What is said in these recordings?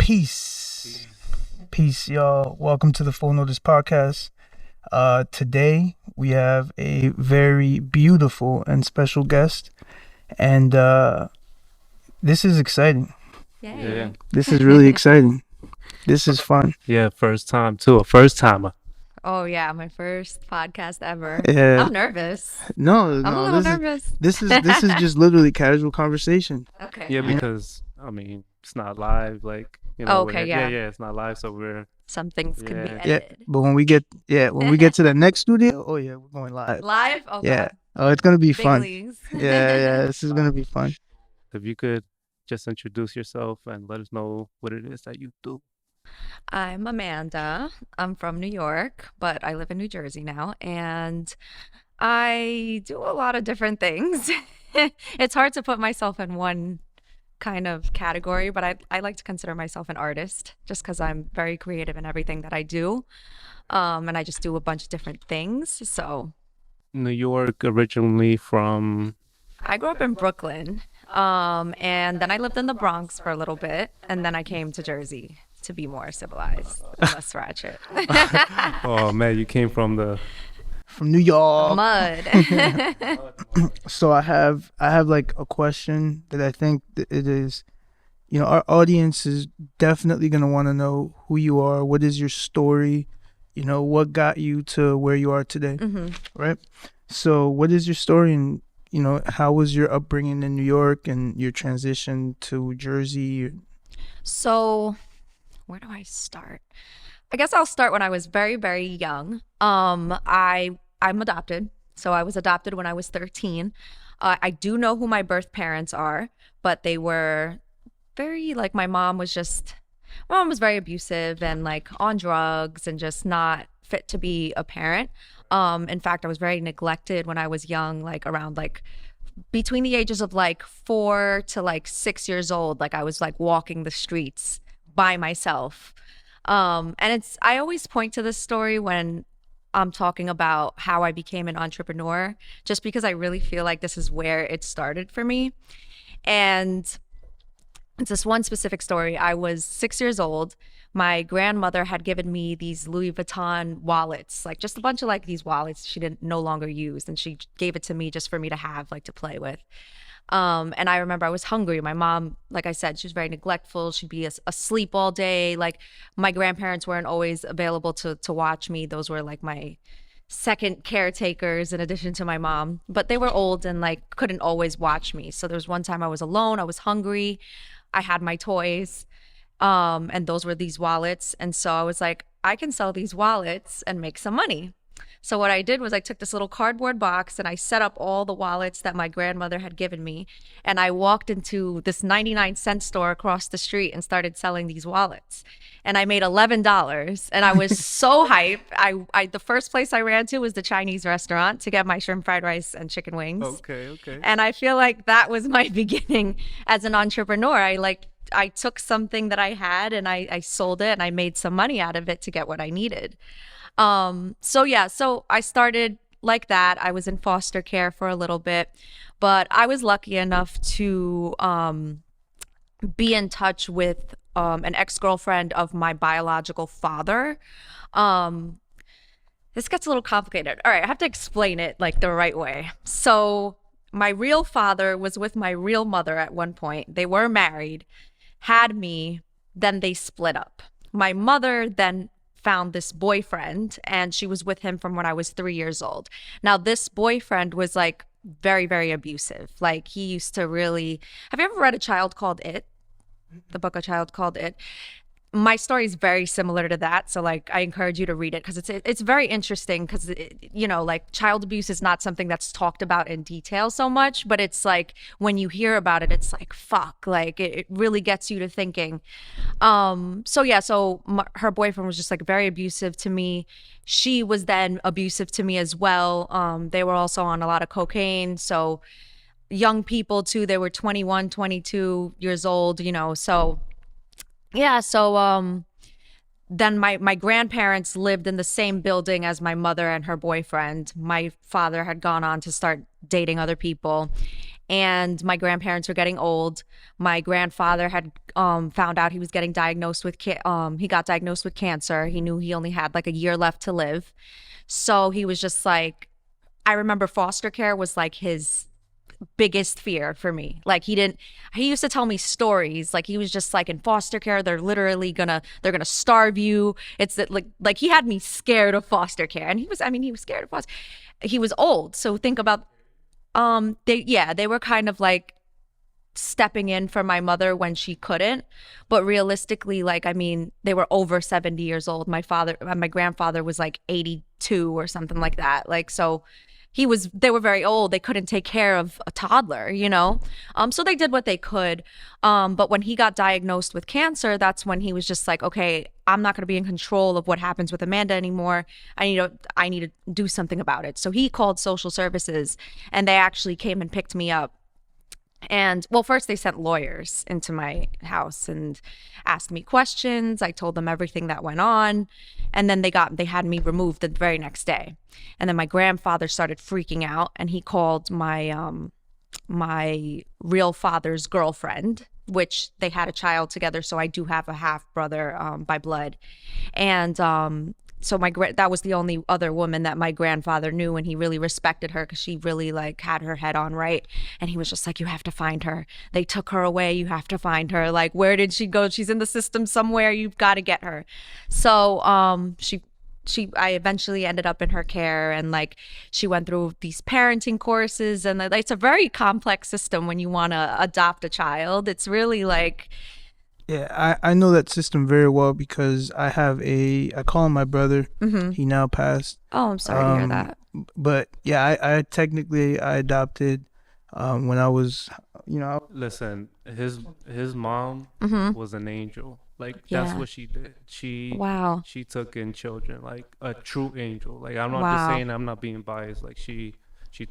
Peace. Peace, y'all. Welcome to the Full Notice Podcast. Today we have a very beautiful and special guest, and this is exciting. Yay. Yeah. This is really exciting. This is fun. Yeah, first time too. A first timer. Oh yeah, my first podcast ever. Yeah. I'm nervous. No, I'm a little nervous. This is just literally casual conversation. Okay. Yeah, because I mean it's not live. Like Okay, yeah, yeah. it's not live, so we're Some things can be Yeah. Yeah, edited. but when we get to the next studio, oh yeah, we're going live. Live? Oh Yeah. God. Oh, it's gonna be Big fun. leagues. Yeah, this is gonna be fun. if you could just introduce yourself and let us know what it is that you do. I'm Amanda. I'm from New York, but I live in New Jersey now, and I do a lot of different things. It's hard to put myself in one kind of category, but I like to consider myself an artist just because I'm very creative in everything that I do. And I just do a bunch of different things. So New York originally from I grew up in Brooklyn, and then I lived in the Bronx for a little bit, and then I came to Jersey to be more civilized, less ratchet. oh man, you came from the From New York. Mud. So I have like a question that I think that it is, our audience is definitely going to want to know who you are. What is your story? What got you to where you are today, right? So what is your story, and how was your upbringing in New York and your transition to Jersey? So, where do I start? I guess I'll start when I was very, very young. I'm adopted. So I was adopted when I was 13. I do know who my birth parents are, but they were very, my mom was very abusive and like on drugs and just not fit to be a parent. In fact, I was very neglected when I was young, around between the ages of 4 to 6 years old. I was walking the streets by myself. And I always point to this story when I'm talking about how I became an entrepreneur, just because I really feel like this is where it started for me. And it's this one specific story. I was 6 years old. My grandmother had given me these Louis Vuitton wallets, just a bunch of these wallets she didn't no longer use. And she gave it to me just for me to have, to play with. And I remember I was hungry. My mom, like I said, she was very neglectful. She'd be asleep all day. My grandparents weren't always available to watch me. Those were my second caretakers in addition to my mom, but they were old and couldn't always watch me. So there was one time I was alone. I was hungry. I had my toys. And those were these wallets. And so I was like, I can sell these wallets and make some money. So what I did was I took this little cardboard box and I set up all the wallets that my grandmother had given me. And I walked into this 99-cent store across the street and started selling these wallets. And I made $11. And I was so hyped. The first place I ran to was the Chinese restaurant to get my shrimp fried rice and chicken wings. Okay. And I feel like that was my beginning as an entrepreneur. I took something that I had and I sold it and I made some money out of it to get what I needed. So I started like that. I was in foster care for a little bit, but I was lucky enough to be in touch with an ex-girlfriend of my biological father. This gets a little complicated. All right, I have to explain it the right way. So my real father was with my real mother at one point. They were married, had me, then they split up. My mother then found this boyfriend and she was with him from when I was 3 years old. Now this boyfriend was very, very abusive. He used to really, have you ever read A Child Called It? The book A Child Called It? My story is very similar to that. So I encourage you to read it because it's very interesting because, child abuse is not something that's talked about in detail so much, but it's when you hear about it, it's fuck, it really gets you to thinking. Her boyfriend was just very abusive to me. She was then abusive to me as well. They were also on a lot of cocaine. So young people too, they were 21, 22 years old, so yeah, then my grandparents lived in the same building as my mother and her boyfriend. My father had gone on to start dating other people. and my grandparents were getting old. My grandfather had found out he was getting diagnosed with he got diagnosed with cancer. He knew he only had like a year left to live. So he was just like, I remember foster care was like his biggest fear for me. Like he used to tell me stories. Like he was just like, in foster care, they're gonna starve you. It's that like he had me scared of foster care. And he was scared of foster. He was old. So think about, they were kind of like stepping in for my mother when she couldn't. But realistically, like, I mean, they were over 70 years old. My grandfather was like 82 or something like that. Like, so they were very old. They couldn't take care of a toddler, you know? So they did what they could. But when he got diagnosed with cancer, that's when he was just like, okay, I'm not going to be in control of what happens with Amanda anymore. I need to do something about it. So he called social services, and they actually came and picked me up. And well, first they sent lawyers into my house and asked me questions. I told them everything that went on. And then they had me removed the very next day. And then my grandfather started freaking out, and he called my real father's girlfriend, which they had a child together. So I do have a half brother by blood. And so that was the only other woman that my grandfather knew, and he really respected her because she really like had her head on right. And he was just like, you have to find her. They took her away. You have to find her. Like, where did she go? She's in the system somewhere. You've got to get her. So I eventually ended up in her care, and like she went through these parenting courses, and it's a very complex system when you want to adopt a child. It's really like, yeah, I know that system very well because I call him my brother. mm-hmm. He now passed. Oh, I'm sorry to hear that. But yeah, I technically I adopted when I was, Listen, his mom Mm-hmm. was an angel. Like Yeah. that's what she did. Wow. She took in children like a true angel. Like I'm not just Wow. saying, I'm not being biased. Like she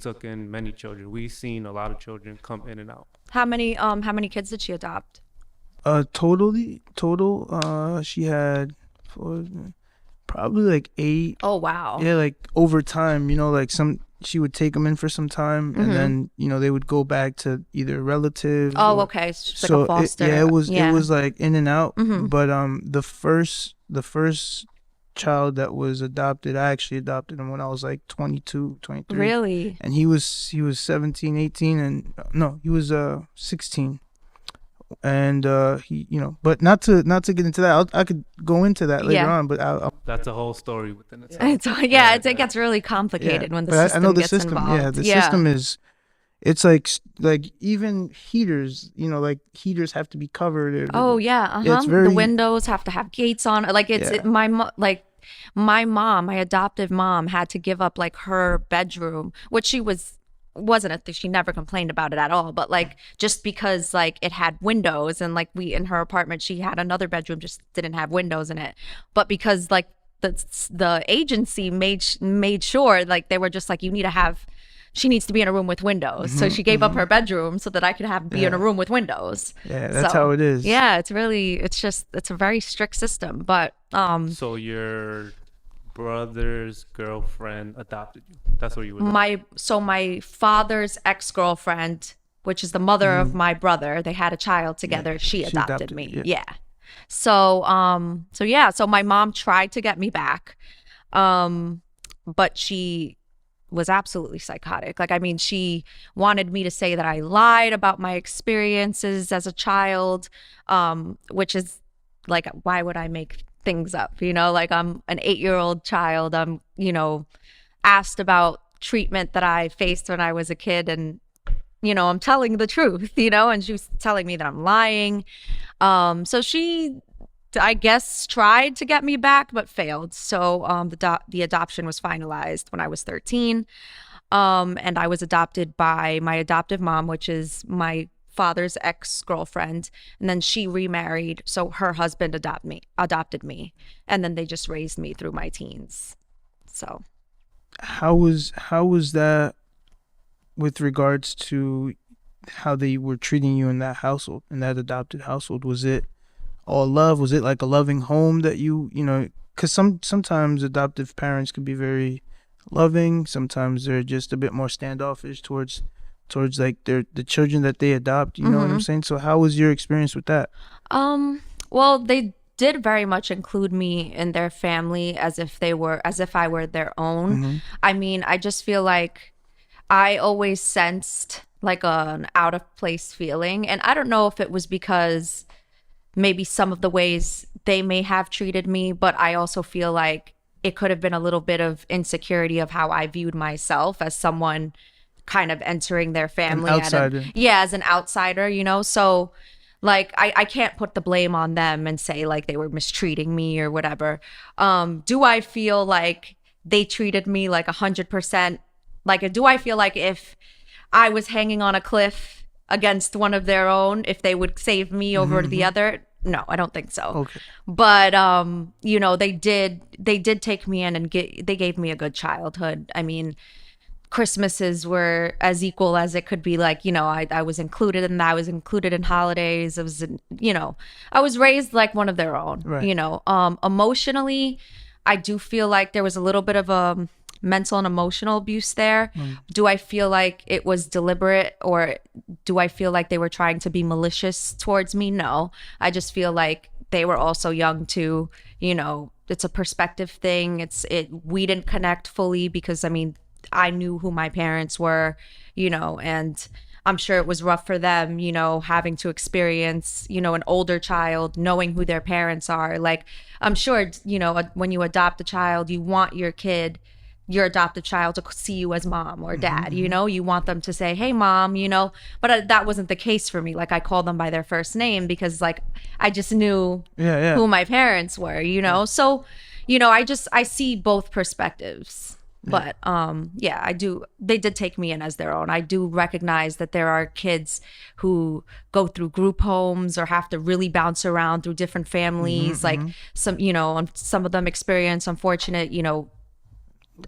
took in many children. We've seen a lot of children come in and out. How many kids did she adopt? total, she had probably like 8. Oh, wow. Yeah, like over time, like she would take them in for some time, Mhm. and then they would go back to either relatives. Oh, or- okay. It's just like so a foster. it was like in and out. Mhm. But the first child that was adopted, I actually adopted him when I was like 22, 23. Really? And he was 17, 18, and no, he was 16. And he, but not to get into that. I could go into that later Yeah. on, but That's a whole story within itself. It gets really complicated when the but system I know the gets system. involved. Yeah, the system is. It's like even heaters. Like heaters have to be covered. Oh yeah, uh-huh. Yeah, it's very- The windows have to have gates on. Like my my adoptive mom had to give up like her bedroom, which she never complained about it at all, but like just because like it had windows, and like in her apartment she had another bedroom, just didn't have windows in it. But because like the agency made sure, like they were just like, she needs to be in a room with windows. So she gave up her bedroom so that I could be in a room with windows. Yeah, that's how it is. Yeah, it's a very strict system. But So your brother's girlfriend adopted you. That's what you were. my father's ex-girlfriend, which is the mother of my brother, they had a child together. She adopted me. Yeah. So my mom tried to get me back, but she was absolutely psychotic. Like, I mean, she wanted me to say that I lied about my experiences as a child, which is like, why would I make things up? Like, I'm an 8-year-old child. I'm, asked about treatment that I faced when I was a kid, and I'm telling the truth, and she was telling me that I'm lying. So she, I guess, tried to get me back, but failed. So the adoption was finalized when I was 13. And I was adopted by my adoptive mom, which is my father's ex-girlfriend. And then she remarried. So her husband adopted me. And then they just raised me through my teens. So how was that with regards to how they were treating you in that household, in that adopted household? Was it all love? Was it like a loving home that because sometimes adoptive parents can be very loving. Sometimes they're just a bit more standoffish towards towards like the children that they adopt. You know what I'm saying? So how was your experience with that? Well, they did very much include me in their family as if I were their own. I mean, I just feel like I always sensed like an out of place feeling. And I don't know if it was because maybe some of the ways they may have treated me, but I also feel like it could have been a little bit of insecurity of how I viewed myself as someone kind of entering their family. An outsider. As an outsider, you know? So like, I can't put the blame on them and say like they were mistreating me or whatever. Do I feel like they treated me like 100%? Like, do I feel like if I was hanging on a cliff against one of their own, if they would save me over the other? No, I don't think so. Okay. But you know, they did take me in and they gave me a good childhood. I mean, Christmases were as equal as it could be. Like, you know, I was included in that. I was included in holidays. You know, I was raised like one of their own. Right. You know, emotionally, I do feel like there was a little bit of mental and emotional abuse there. Do I feel like it was deliberate, or do I feel like they were trying to be malicious towards me? No, I just feel like they were also young too. You know, it's a perspective thing. We didn't connect fully because, I mean, I knew who my parents were, you know, and I'm sure it was rough for them, you know, having to experience, you know, an older child knowing who their parents are. Like, I'm sure, you know, when you adopt a child, you want your adopted child to see you as mom or dad, you know, you want them to say, hey, mom, you know, but that wasn't the case for me. Like, I called them by their first name because like, I just knew who my parents were, you know? So, you know, I see both perspectives. But I do. They did take me in as their own. I do recognize that there are kids who go through group homes or have to really bounce around through different families. Like some, you know, some of them experience unfortunate, you know,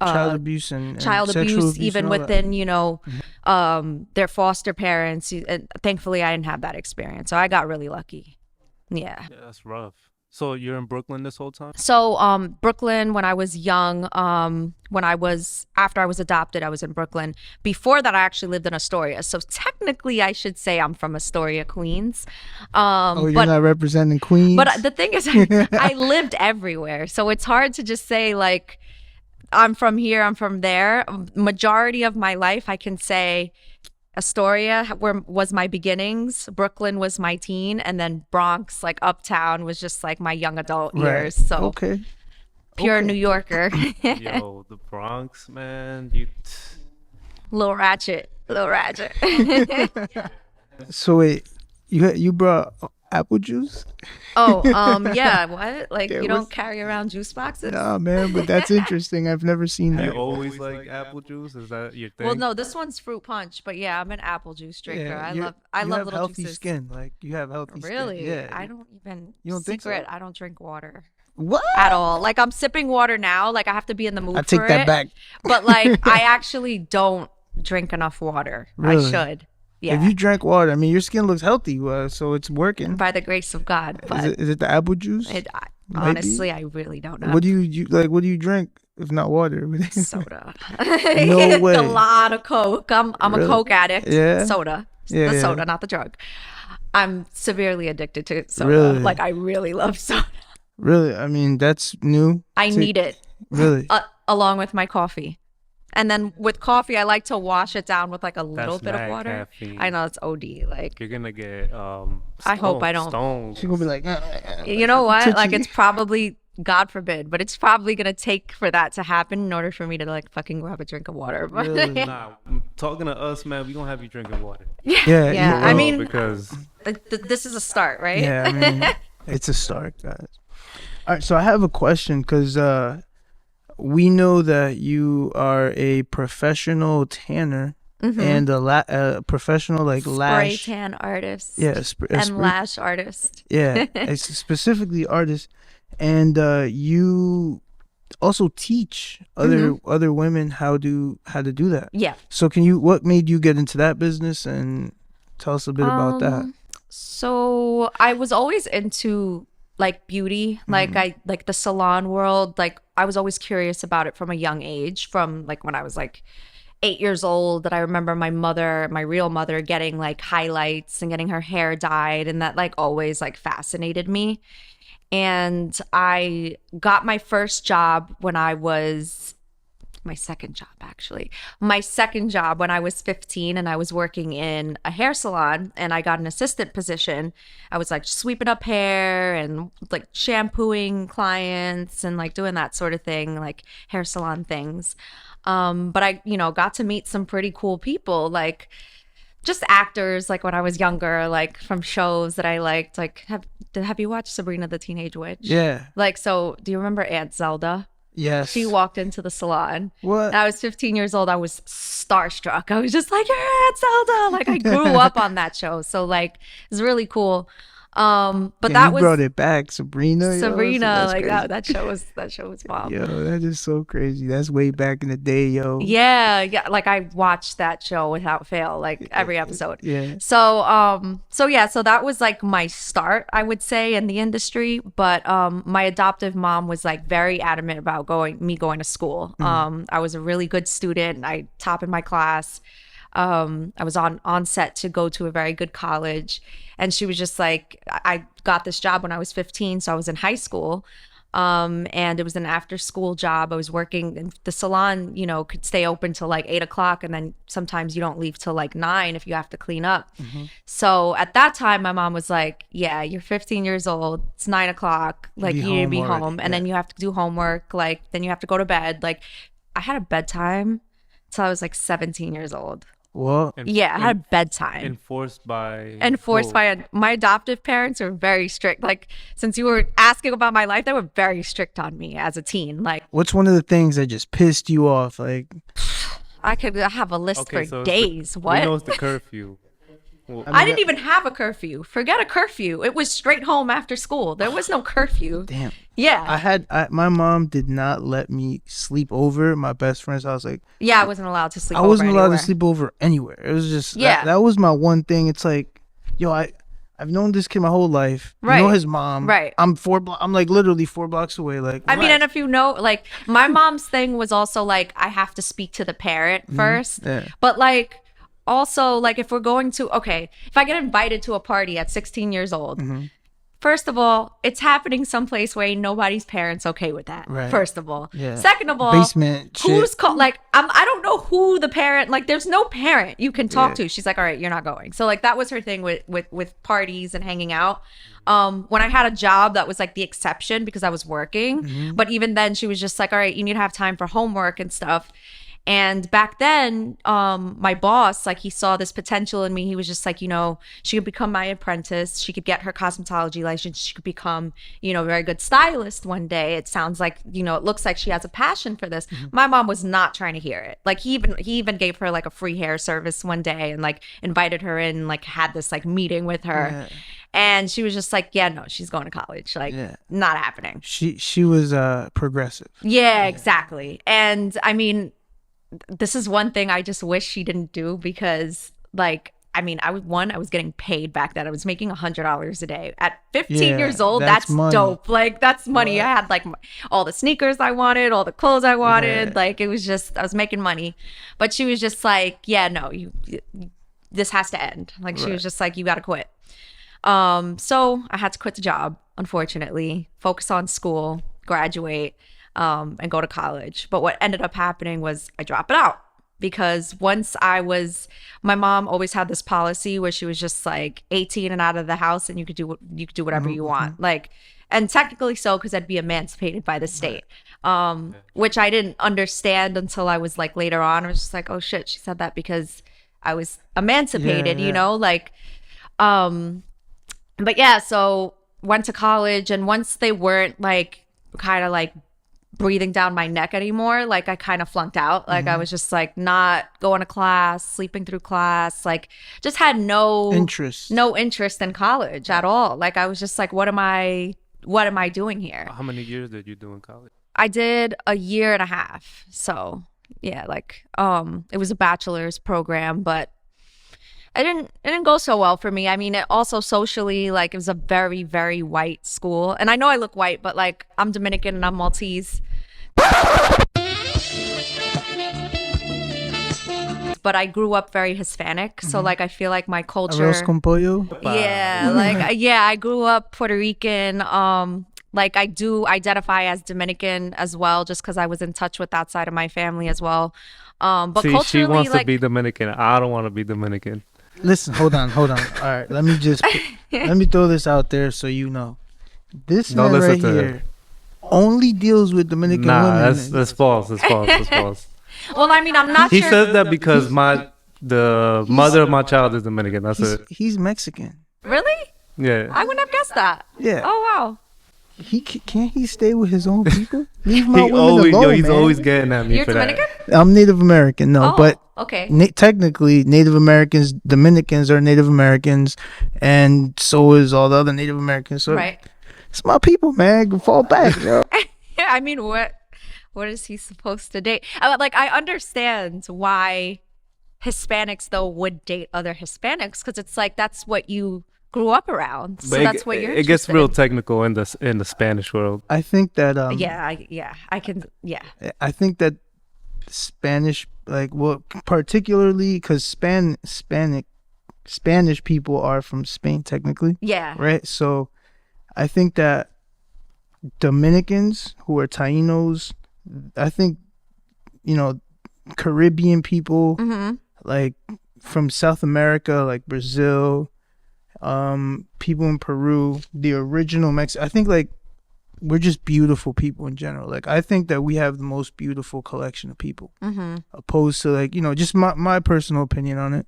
child abuse and child sexual abuse even within, you know, their foster parents. And thankfully, I didn't have that experience, so I got really lucky. Yeah, that's rough. So you're in Brooklyn this whole time? So Brooklyn, when I was young, after I was adopted, I was in Brooklyn. Before that, I actually lived in Astoria. So technically, I should say I'm from Astoria, Queens. You're not representing Queens? But the thing is, I lived everywhere. So it's hard to just say like, I'm from here, I'm from there. Majority of my life, I can say Astoria was my beginnings, Brooklyn was my teen, and then Bronx, like uptown, was just like my young adult years. So pure New Yorker. Yo, the Bronx, man, little ratchet. So wait, you brought apple juice? Yeah, what? Like, you don't carry around juice boxes? Nah, man, but that's interesting. I've never seen that. You always like apple juice? Is that your thing? Well, no, this one's fruit punch, but yeah, I'm an apple juice drinker. Yeah, I love have little healthy juices. skin. Like, you have healthy skin. Really? Yeah. I don't even. You don't think so? I don't drink water. What? At all. Like, I'm sipping water now. Like, I have to be in the mood I take for that it. back. But like, I actually don't drink enough water. Really? I should. Yeah. If you drank water, I mean, your skin looks healthy, so it's working. By the grace of God. But is it the apple juice? Honestly, I really don't know. What do you like? What do you drink if not water? Soda. No way. A lot of Coke. I'm Really? a Coke addict. Yeah. Soda. Yeah, The yeah. soda, not the drug. I'm severely addicted to soda. Really? Like, I really love soda. Really? I mean, that's new. I need it. Really? Along with my coffee. And then with coffee, I like to wash it down with like a little That's bit of mad water. caffeine. I know it's OD. Like, You're gonna get I hope I don't. Stones. She's gonna be like, you know what? Like, Tipsy. it's probably, God forbid, but it's probably gonna take for that to happen in order for me to like fucking grab a drink of water. But Really? Nah, talking to us, man, we gonna have you drinking water. Yeah, yeah. you I will. mean, Because this is a start, right? Yeah, I mean, it's a start, guys. All right, so I have a question because we know that you are a professional tanner and a professional like Spray lash. tan artist. Yeah, and lash artist. Yeah, it's specifically artist, and you also teach other women how to do that. Yeah. So what made you get into that business, and tell us a bit about that? So I was always into like beauty, like I like the salon world. Like, I was always curious about it from a young age, from like when I was like 8 years old that I remember my mother, my real mother, getting like highlights and getting her hair dyed, and that like always like fascinated me. And I got my first job when I was my second job actually. My second job when I was 15, and I was working in a hair salon, and I got an assistant position. I was like sweeping up hair and like shampooing clients and like doing that sort of thing, like hair salon things. But I, got to meet some pretty cool people, like just actors, like when I was younger, like from shows that I liked. Like, have you watched Sabrina the Teenage Witch? Yeah. Like, so do you remember Aunt Zelda? Yes. She walked into the salon. What? I was 15 years old. I was starstruck. I was just like, you're Aunt Zelda. Like, I grew up on that show. So, like, it's really cool. But that was brought it back, Sabrina. Sabrina, yo, like crazy. that show was wild. Yo, that is so crazy. That's way back in the day, yo. Yeah, like I watched that show without fail, like every episode. Yeah. So that was like my start, I would say, in the industry. But my adoptive mom was like very adamant about going to school. I was a really good student. I top in my class. I was on set to go to a very good college, and she was just like, I got this job when I was 15, so I was in high school, and it was an after school job. I was working in the salon, could stay open till like 8 o'clock, and then sometimes you don't leave till like 9 if you have to clean up. So at that time, my mom was like, yeah, you're 15 years old, it's 9 o'clock, like you need to be home, and then you have to do homework, like then you have to go to bed. Like I had a bedtime till I was like 17 years old. What? Yeah, I had a bedtime. Enforced by my adoptive parents are very strict. Like, since you were asking about my life, they were very strict on me as a teen. Like, what's one of the things that just pissed you off? Like, I could have a list for so days. We What? know it's the curfew. Well, I didn't even have a curfew. Forget a curfew. It was straight home after school. There was no curfew. damn. Yeah. My mom did not let me sleep over at my best friend's house. Like, Yeah, I wasn't allowed to sleep I over wasn't allowed anywhere. to sleep over anywhere. It was just, Yeah. that was my one thing. It's like, yo, I've known this kid my whole life. Right. You know his mom. Right. I'm like literally 4 blocks away. Like, I mean, and if you know, like, my mom's thing was also like, I have to speak to the parent first. Yeah. But like, also, like, if I get invited to a party at 16 years old, first of all, it's happening someplace where ain't nobody's parents okay with that. Right. First of all. Yeah. Second of all, Basement who's shit. called? Like, I don't know who the parent. Like, there's no parent you can talk to. She's like, all right, you're not going. So like, that was her thing with parties and hanging out. When I had a job, that was like the exception because I was working. But even then, she was just like, all right, you need to have time for homework and stuff. And back then, my boss, like, he saw this potential in me. He was just like, she could become my apprentice. She could get her cosmetology license. She could become, a very good stylist one day. It sounds like, it looks like she has a passion for this. My mom was not trying to hear it. Like, he even gave her like a free hair service one day and like invited her in, and, like, had this like meeting with her. Yeah. And she was just like, yeah, no, she's going to college. Like, not happening. She was progressive. Yeah, exactly. And I mean, this is one thing I just wish she didn't do because, like, I mean, I was getting paid back then. I was making $100 a day at 15 years old. That's money. dope. Like, that's money. I had like all the sneakers I wanted, all the clothes I wanted. Like, it was just, I was making money. But she was just like, yeah, no, this has to end. Like, she was just like, you got to quit. So I had to quit the job, unfortunately, focus on school, graduate, and go to college. But what ended up happening was I dropped it out because my mom always had this policy where she was just like 18 and out of the house, and you could do whatever you want. Like, and technically so, because I'd be emancipated by the state, which I didn't understand until I was like later on. I was just like, oh shit, she said that because I was emancipated, like, but yeah, so went to college, and once they weren't like kind of like breathing down my neck anymore, like, I kind of flunked out. Like, I was just like not going to class, sleeping through class, like, just had no interest in college at all. Like, I was just like, what am I doing here? How many years did you do in college? I did a year and a half. So yeah, like, it was a bachelor's program, but it didn't go so well for me. I mean, it also socially, like, it was a very, very white school. And I know I look white, but like, I'm Dominican and I'm Maltese. but I grew up very Hispanic. So like I feel like my culture. Arroz con pollo. Yeah, like yeah, I grew up Puerto Rican. Like I do identify as Dominican as well, just because I was in touch with that side of my family as well. But See, culturally, she wants like, to be Dominican. I don't want to be Dominican. Listen, hold on. All right, let me throw this out there so you know. This Don't man listen right to here him. only deals with Dominican Nah, women. that's false. That's false. That's false. well, I mean, I'm not He sure. says that because the mother of my child is Dominican. That's it. He's Mexican. Really? Yeah. I wouldn't have guessed that. Yeah. Oh wow. Can't he stay with his own people? Leave my He women always, alone, he's man. always getting at me You're for Dominican? that. I'm Native American, no, Oh, but okay. technically Native Americans, Dominicans are Native Americans, and so is all the other Native Americans. So Right. it's my people, man. Fall back, yo. I mean, what is he supposed to date? Like, I understand why Hispanics though would date other Hispanics because it's like that's what you grew up around, so But that's what you're. it gets interested real in. technical in the Spanish world. I think that I can. Yeah. I think that Spanish, like, well, particularly because Spanish people are from Spain, technically, Yeah. right? So I think that Dominicans who are Tainos, I think, Caribbean people, like from South America, like Brazil, people in Peru, the original Mexico. I think like we're just beautiful people in general. Like I think that we have the most beautiful collection of people, opposed to like just my personal opinion on it.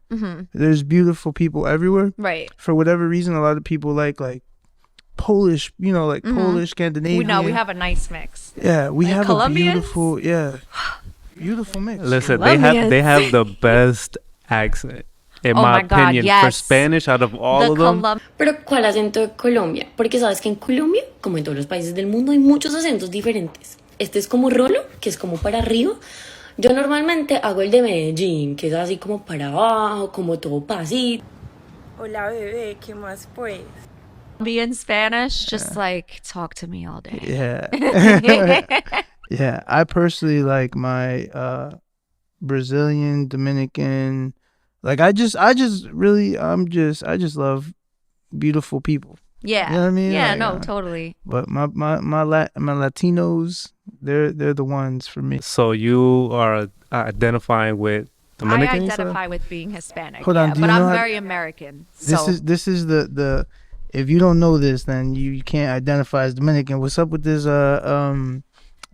There's beautiful people everywhere. Right. For whatever reason, a lot of people like Polish, Polish, Scandinavian. We have a nice mix. Yeah, we Like have Colombians? beautiful mix. Listen, Colombians. they have the best accent in Oh my my God, opinion for yes. Spanish out of all of them. Pero ¿cuál acento de Colombia? Porque sabes que en Colombia, como en todos los países del mundo, hay muchos acentos diferentes. Este es como rolo, que es como para arriba. Yo normalmente hago el de Medellín, que es así como para abajo, como todo pasito. Hola bebé, ¿qué más pues? Be in Spanish, just like talk to me all day. Yeah. Yeah, I personally like my Brazilian, Dominican. Like I just love beautiful people. Yeah. You know what I mean? Yeah, Like, no, totally. But my Latinos, they're the ones for me. So you are identifying with Dominican? I you said? identify with being Hispanic. Hold on, do but you know I'm how- very American. This is the if you don't know this, then you can't identify as Dominican. What's up with this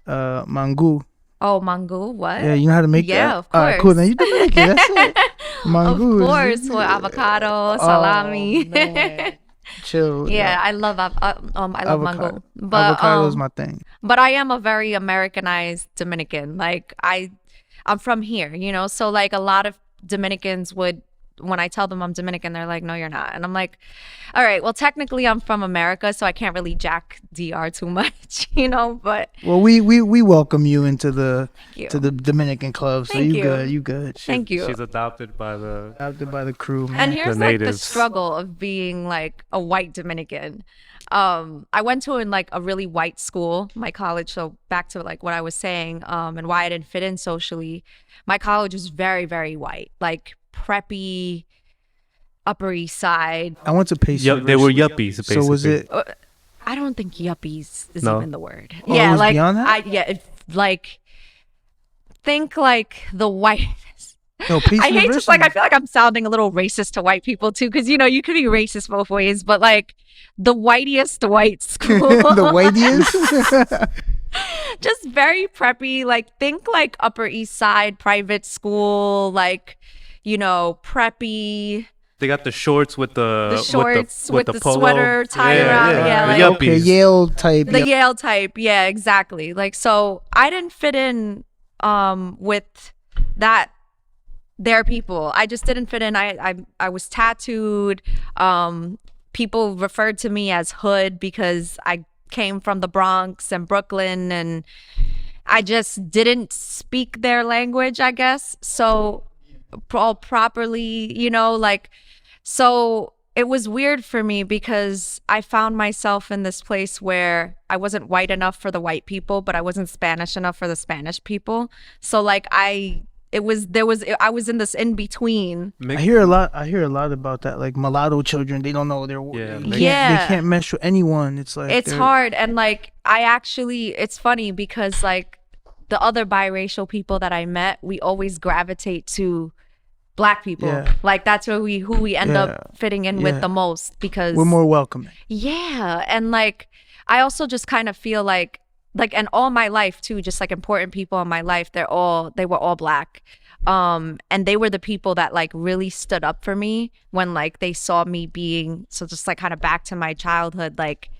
mango? Oh, mango, what? Yeah, you know how to make that? Yeah, of All right, cool. course. Then you Dominican. That's it. Mango. Of course, with avocado, salami. Oh, man. Chill. Yeah, I love I love Avocado. mango. But Avocado is my thing. but I am a very Americanized Dominican. Like I'm from here, so like a lot of Dominicans would, when I tell them I'm Dominican, they're like, no, you're not. And I'm like, all right, well, technically I'm from America, so I can't really jack DR too much, but Well, we welcome you into the you. to the Dominican club. So Thank you you. good, you good. thank you. She's adopted by the... Adopted by the crew, man. And here's like the natives. struggle of being like a white Dominican. I went to like a really white school, my college. So back to like what I was saying, and why I didn't fit in socially. My college was very, very white, like preppy, Upper East Side. I went to Pace. They were University. yuppies, basically. So was it? I don't think yuppies is No. even the word. Oh, it was like beyond that? like think like the white. No, Pace I hate to University. like I feel like I'm sounding a little racist to white people too, because you could be racist both ways, but like the whitest white school, the whiteiest. just very preppy. Like think like Upper East Side private school, like preppy. They got the shorts with the shorts with with the polo. sweater tie around, yeah, the like- Okay, yuppies. Yale type. The Yale type, yeah, exactly. Like so, I didn't fit in with their people. I just didn't fit in. I was tattooed. People referred to me as hood because I came from the Bronx and Brooklyn, and I just didn't speak their language, I guess. So all properly, so it was weird for me because I found myself in this place where I wasn't white enough for the white people, but I wasn't Spanish enough for the Spanish people. So like I was in this in between. I hear a lot about that, like mulatto children. They don't know they can't mesh with anyone. It's like it's hard. And like it's funny because like the other biracial people that I met, we always gravitate to Black people. Like that's who we end up fitting in with the most, because we're more welcoming. And like I also just kind of feel like and all my life too, just like important people in my life, they were all Black. And they were the people that like really stood up for me when like they saw me being, so just like kind of back to my childhood, like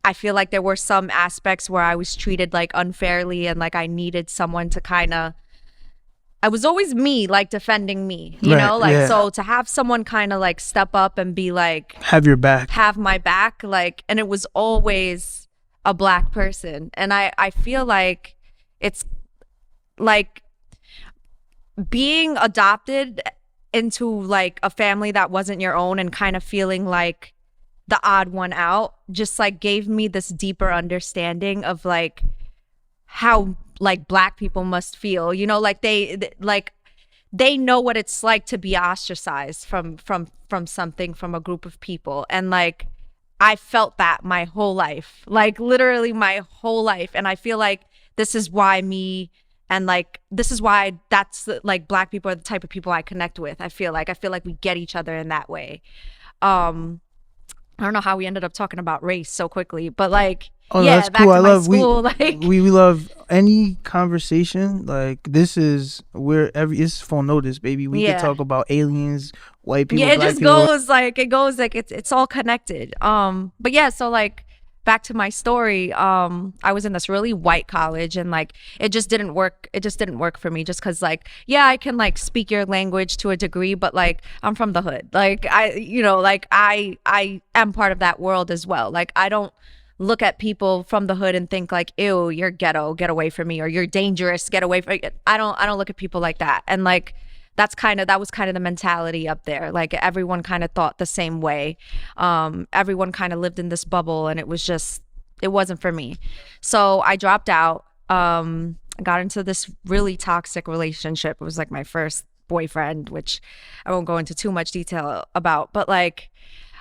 I feel like there were some aspects where I was treated like unfairly, and like I needed someone to kind of, I was always me, like defending me, you know, like so to have someone kind of like step up and be like, have my back, like, and it was always a Black person. And I feel like it's like being adopted into like a family that wasn't your own and kind of feeling like the odd one out just like gave me this deeper understanding of like how like Black people must feel, you know, like they know what it's like to be ostracized from something, from a group of people. And like I felt that my whole life, like literally my whole life. And I feel like this is why that's like Black people are the type of people I connect with. I feel like we get each other in that way. I don't know how we ended up talking about race so quickly, but like, that's back cool. to school, like we love any conversation. Like this is it's full notice, baby. We could talk about aliens, white people. Yeah, it Black just people. goes like it's all connected. But yeah, so like back to my story, I was in this really white college, and like it just didn't work for me, just because like I can like speak your language to a degree, but like I'm from the hood, like I am part of that world as well. Like I don't look at people from the hood and think like, ew, you're ghetto, get away from me, or you're dangerous, get away from me. I don't look at people like that. And like that was kind of the mentality up there. Like everyone kind of thought the same way. Everyone kind of lived in this bubble, and it wasn't for me. So I dropped out. I got into this really toxic relationship. It was like my first boyfriend, which I won't go into too much detail about, but like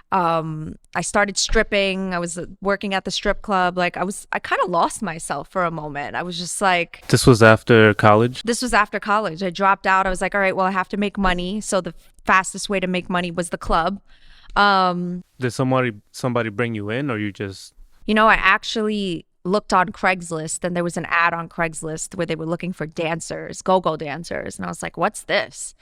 I started stripping. I was working at the strip club. Like I kind of lost myself for a moment. I was just like, This was after college? This was after college. I dropped out. I was like, all right, well, I have to make money. So the fastest way to make money was the club. Did somebody bring you in, or you just... You know, I actually looked on Craigslist, and there was an ad on Craigslist where they were looking for dancers, go-go dancers. And I was like, what's this?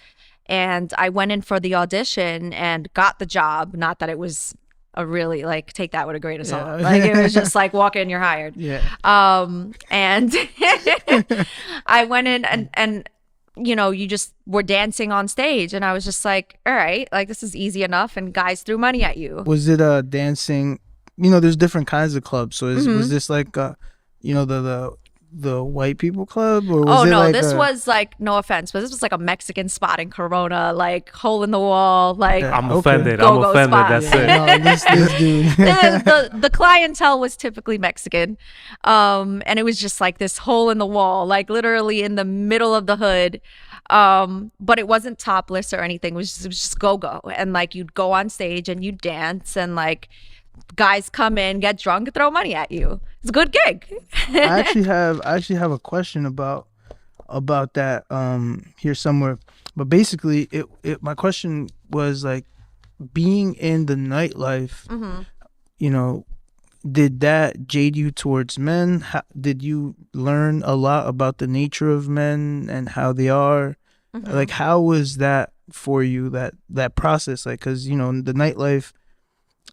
And I went in for the audition and got the job. Not that it was a really, like, take that with a grain of salt. Like, it was just like, walk in, you're hired. Yeah. And I went in and you know, you just were dancing on stage. And I was just like, all right, like, this is easy enough. And guys threw money at you. Was it dancing? You know, there's different kinds of clubs. So was this like, you know, the white people club, or was no, like this was like, no offense, but this was like a Mexican spot in Corona, like hole in the wall, like I'm offended. Go-go I'm offended. spot. That's it. No, this dude. the clientele was typically Mexican, and it was just like this hole in the wall, like literally in the middle of the hood, but it wasn't topless or anything. It was just go-go, and like you'd go on stage and you'd dance, and like guys come in, get drunk, throw money at you. It's a good gig. I actually have a question about that here somewhere. But basically, my question was like, being in the nightlife, you know, did that jade you towards men? Did you learn a lot about the nature of men and how they are? Like, how was that for you, that process? Like, because, you know, the nightlife,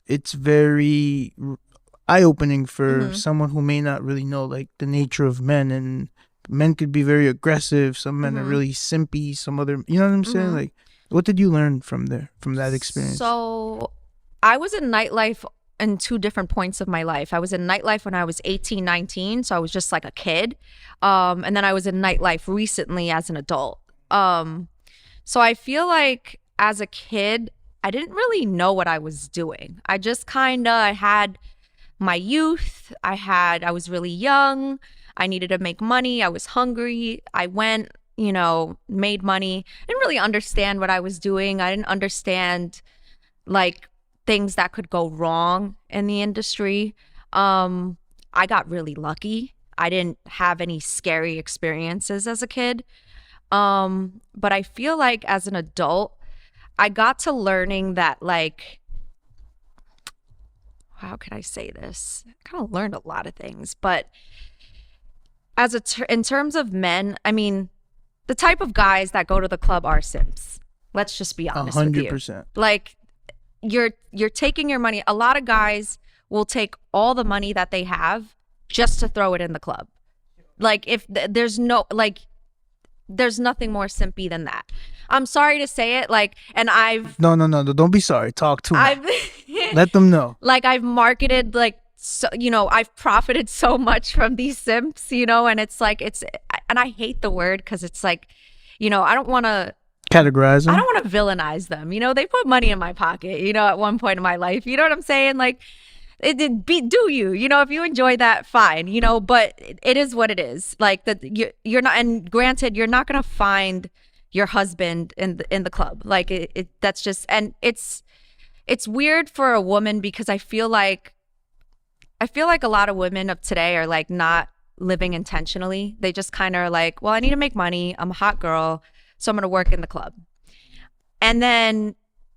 it's very eye-opening for someone who may not really know like the nature of men, and men could be very aggressive. Some men are really simpy. Some other, you know what I'm saying? Like, what did you learn from that experience? So I was in nightlife in two different points of my life. I was in nightlife when I was 18, 19. So I was just like a kid. And then I was in nightlife recently as an adult. So I feel like as a kid, I didn't really know what I was doing. I just I had my youth. I was really young. I needed to make money. I was hungry. I went made money. I didn't really understand what I was doing. I didn't understand like things that could go wrong in the industry. I got really lucky. I didn't have any scary experiences as a kid. But I feel like as an adult, I got to learning that, like, how can I say this? I kind of learned a lot of things, but in terms of men, I mean, the type of guys that go to the club are simps. Let's just be honest with you. 100%. Like, you're taking your money. A lot of guys will take all the money that they have just to throw it in the club. Like, if there's nothing more simpy than that. I'm sorry to say it, like, and I've No, don't be sorry. Talk to them. Let them know. Like, I've marketed, like, so, I've profited so much from these simps, and it's like, and I hate the word because it's like, I don't want to Categorize them. I don't want to villainize them. They put money in my pocket, at one point in my life. You know what I'm saying? Like, do you, if you enjoy that, fine, but it is what it is. Like, that you're not, and granted, you're not going to find your husband in the club. Like, that's just, and it's weird for a woman because I feel like a lot of women of today are like not living intentionally. They just kind of are like, well, I need to make money. I'm a hot girl, so I'm going to work in the club. And then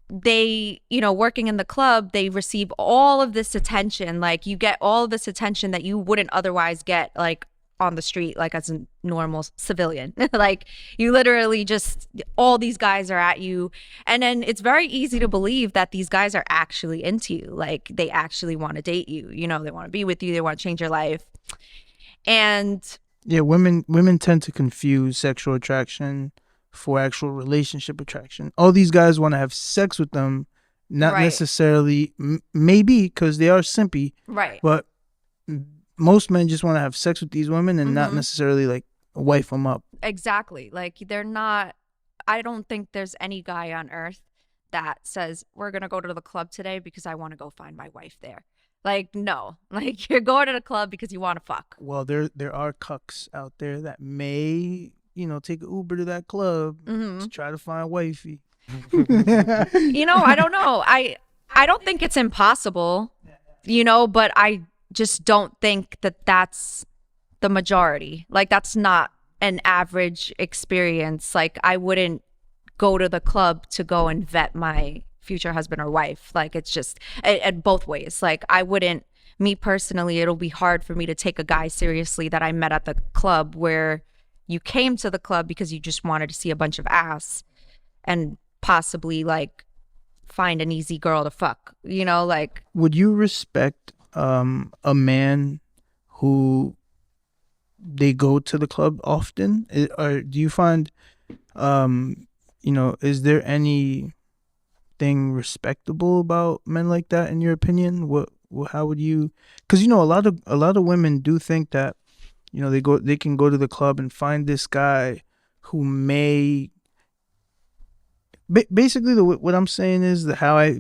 they, working in the club, they receive all of this attention. Like, you get all of this attention that you wouldn't otherwise get, like, on the street, like, as a normal civilian. Like, you literally just, all these guys are at you. And then it's very easy to believe that these guys are actually into you. Like, they actually want to date you. They want to be with you. They want to change your life. And yeah, women tend to confuse sexual attraction for actual relationship attraction. All these guys want to have sex with them, not right. necessarily, maybe because they are simpy, right? But most men just want to have sex with these women and not necessarily like wife them up. Exactly. Like, they're not. I don't think there's any guy on earth that says, we're gonna go to the club today because I want to go find my wife there. Like, no. Like, you're going to the club because you want to fuck. Well, there are cucks out there that may, take an Uber to that club to try to find wifey. I don't know. I don't think it's impossible, but I just don't think that that's the majority. Like, that's not an average experience. Like, I wouldn't go to the club to go and vet my future husband or wife. Like, it's just at both ways. Like, I wouldn't, me personally, it'll be hard for me to take a guy seriously that I met at the club, where you came to the club because you just wanted to see a bunch of ass and possibly, like, find an easy girl to fuck, like. Would you respect a man who they go to the club often? Or do you find, is there anything respectable about men like that in your opinion? How would you? Because a lot of women do think that they can go to the club and find this guy who may. Basically, what I'm saying is that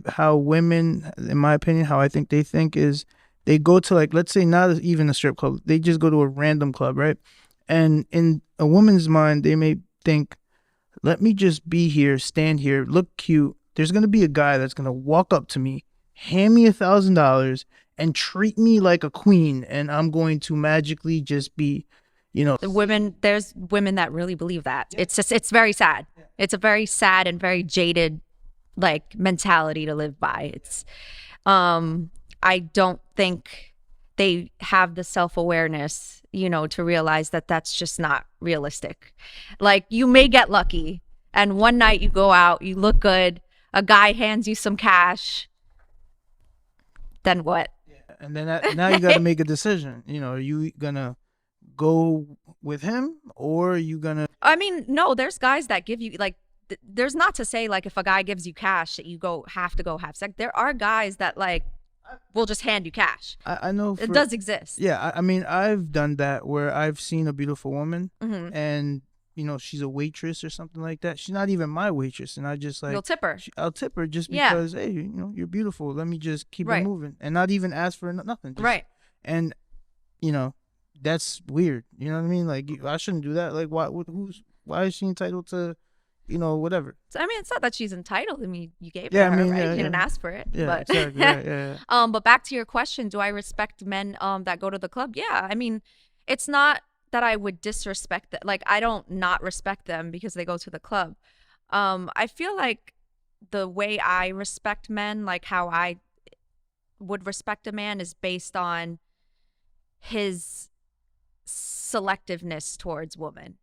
how women, in my opinion, how I think they think is, they go to, like, let's say not even a strip club, they just go to a random club, right? And in a woman's mind, they may think, let me just be here, stand here, look cute. There's gonna be a guy that's gonna walk up to me, hand me $1,000, and treat me like a queen, and I'm going to magically just be, There's women that really believe that. Yeah. It's very sad. Yeah. It's a very sad and very jaded, like, mentality to live by. It's, I don't think they have the self-awareness, to realize that that's just not realistic. Like, you may get lucky, and one night you go out, you look good, a guy hands you some cash, then what? Yeah. And then now you got to make a decision. Are you gonna go with him, or are you gonna? I mean, no, there's guys that give you, like, there's not to say, like, if a guy gives you cash that you have to go have sex. There are guys that, like, will just hand you cash. I know it does exist. Yeah, I mean, I've done that where I've seen a beautiful woman and she's a waitress or something like that. She's not even my waitress, and I just, like, you'll tip her. I'll tip her just because, hey, you're beautiful. Let me just keep it moving and not even ask for nothing. Right. And that's weird. You know what I mean? Like, I shouldn't do that. Like, why? why is she entitled to, whatever? So, I mean, it's not that she's entitled. I mean, you gave it Yeah, to I her, mean, right? yeah, You didn't yeah. ask for it. Yeah, But exactly. Right, yeah, but back to your question, do I respect men that go to the club? Yeah. I mean, it's not that I would disrespect them. Like, I don't not respect them because they go to the club. I feel like the way I respect men, like how I would respect a man, is based on his selectiveness towards women.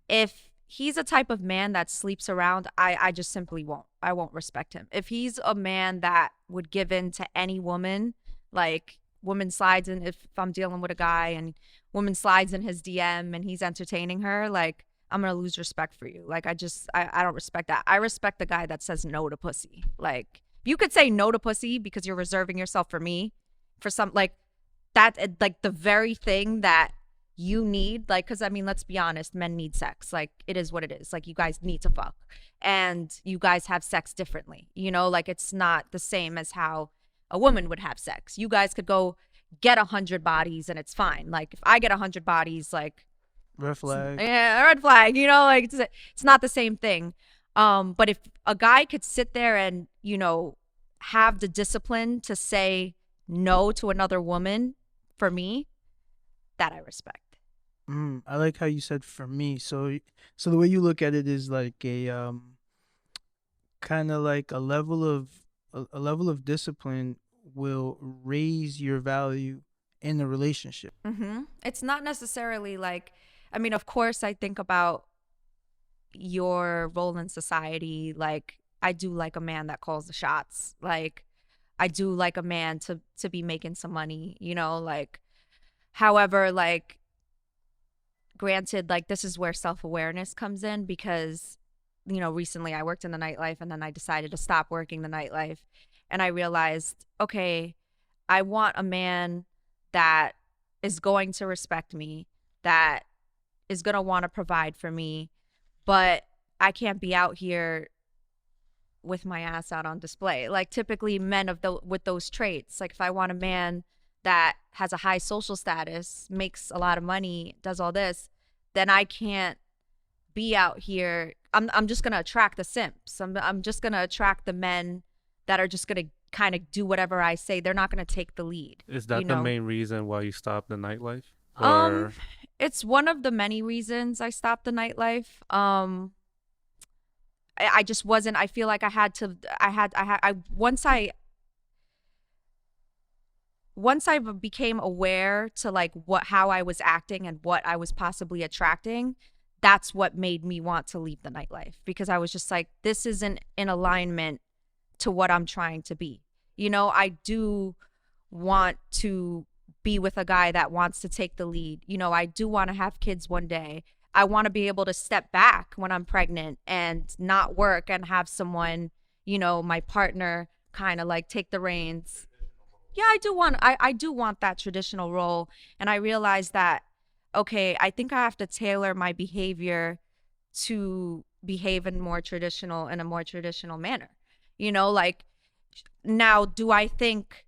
If he's a type of man that sleeps around, I just simply won't. I won't respect him. If he's a man that would give in to any woman, like woman slides in, if I'm dealing with a guy and woman slides in his DM and he's entertaining her, like, I'm gonna lose respect for you. Like, I don't respect that. I respect the guy that says no to pussy. Like, you could say no to pussy because you're reserving yourself for me, for some, like, that, like, the very thing that you need, like, because I mean, let's be honest, men need sex. Like, it is what it is. Like, you guys need to fuck, and you guys have sex differently, like, it's not the same as how a woman would have sex. You guys could go get 100 bodies and it's fine. Like, if I get 100 bodies, like, red flag. yeah, red flag, like, it's not the same thing. But if a guy could sit there and have the discipline to say no to another woman, for me, that I respect. I like how you said for me. So the way you look at it is like a kind of like a level of discipline will raise your value in the relationship. It's not necessarily like, I mean, of course, I think about your role in society. Like, I do like a man that calls the shots. Like, I do like a man to be making some money, like, however, like, granted, like, this is where self-awareness comes in, because recently I worked in the nightlife and then I decided to stop working the nightlife, and I realized, okay, I want a man that is going to respect me, that is going to want to provide for me, but I can't be out here with my ass out on display. Like, typically men with those traits, like, if I want a man that has a high social status, makes a lot of money, does all this, then I can't be out here. I'm just gonna attract the simps. I'm just gonna attract the men that are just gonna kind of do whatever I say. They're not gonna take the lead. Is that the main reason why you stopped the nightlife? It's one of the many reasons I stopped the nightlife. I just wasn't. I feel like once I became aware to, like, how I was acting and what I was possibly attracting, that's what made me want to leave the nightlife, because I was just like, this isn't in alignment to what I'm trying to be. I do want to be with a guy that wants to take the lead. I do want to have kids one day. I want to be able to step back when I'm pregnant and not work and have someone, my partner, kind of like take the reins. Yeah, I do want that traditional role. And I realized that, okay, I think I have to tailor my behavior to behave in a more traditional manner. Like, now, do I think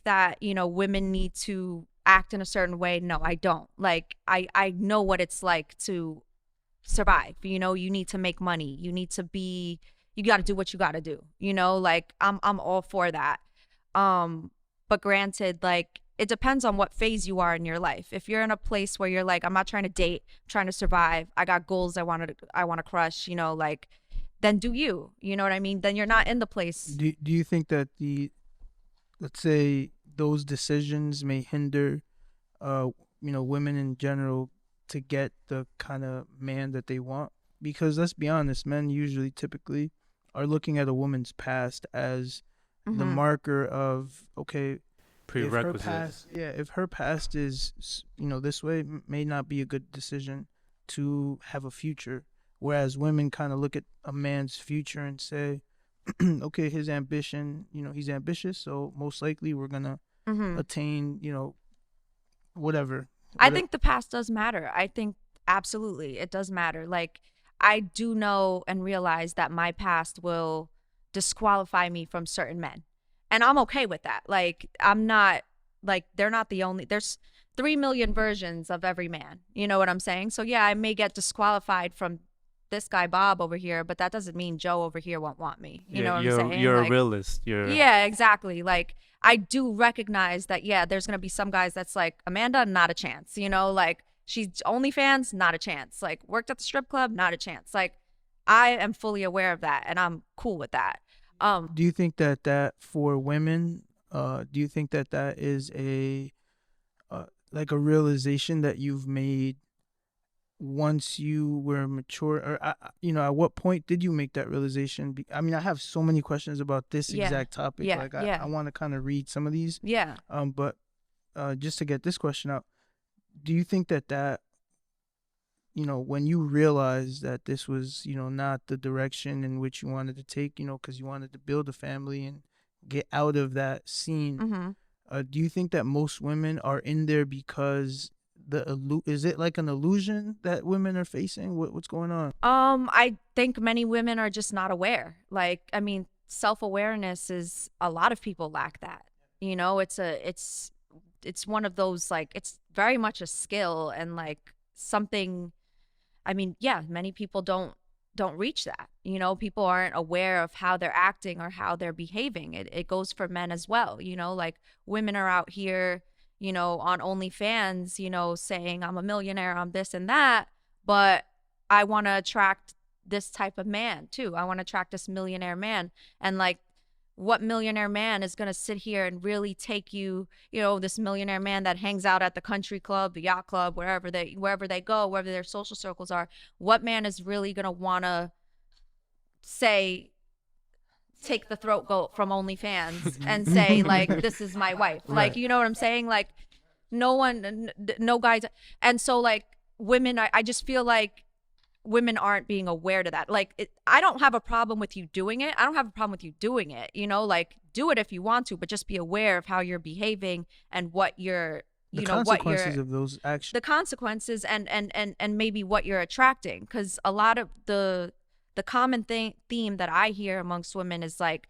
that, women need to act in a certain way? No, I don't. Like, I know what it's like to survive. You need to make money. You got to do what you got to do. Like, I'm all for that. But granted, like, it depends on what phase you are in your life. If you're in a place where you're like, I'm not trying to date, I'm trying to survive, I got goals I want to crush, like, then do you know what I mean? Then you're not in the place. Do you think that let's say those decisions may hinder women in general to get the kind of man that they want? Because let's be honest, men usually typically are looking at a woman's past as the marker of, okay, prerequisites. If her past is this way, may not be a good decision to have a future. Whereas women kind of look at a man's future and say, okay, his ambition, he's ambitious, so most likely we're gonna attain, whatever. I think the past does matter. I think absolutely it does matter. Like, I do know and realize that my past will disqualify me from certain men, and I'm okay with that. Like, I'm not like they're not the only, there's 3 million versions of every man. You know what I'm saying? So yeah, I may get disqualified from this guy Bob over here, but that doesn't mean Joe over here won't want me. You know what I'm saying? You're a Like, realist. yeah, exactly. Like I do recognize that, yeah, there's gonna be some guys that's like, Amanda, not a chance. You know, like she's OnlyFans, not a chance. Like worked at the strip club, not a chance. Like I am fully aware of that, and I'm cool with that. Do you think that for women, do you think that is a like a realization that you've made once you were mature, or at what point did you make that realization? I mean, I have so many questions about this Yeah. exact topic. Yeah, Like yeah. I want to kind of read some of these. Yeah. But just to get this question out, do you think that when you realized that this was, not the direction in which you wanted to take, because you wanted to build a family and get out of that scene, do you think that most women are in there because is it like an illusion that women are facing? What's going on? I think many women are just not aware. Like, I mean, self-awareness is, a lot of people lack that. You know, it's one of those, like, it's very much a skill and like something. I mean, yeah, many people don't reach that. You know, people aren't aware of how they're acting or how they're behaving. It goes for men as well. You know, like women are out here, on OnlyFans, saying I'm a millionaire, I'm this and that, but I want to attract this type of man too. I want to attract this millionaire man. And like, what millionaire man is going to sit here and really take you, this millionaire man that hangs out at the country club, the yacht club, wherever they go, wherever their social circles are, what man is really going to want to say, take the throat goat from OnlyFans and say like, this is my wife. Right. Like, you know what I'm saying? Like no guys. And so like women, I just feel like women aren't being aware to that. Like I don't have a problem with you doing it. I don't have a problem with you doing it, like do it if you want to, but just be aware of how you're behaving and what you're, the consequences of those actions. The consequences and maybe what you're attracting. Because a lot of the common theme that I hear amongst women is like,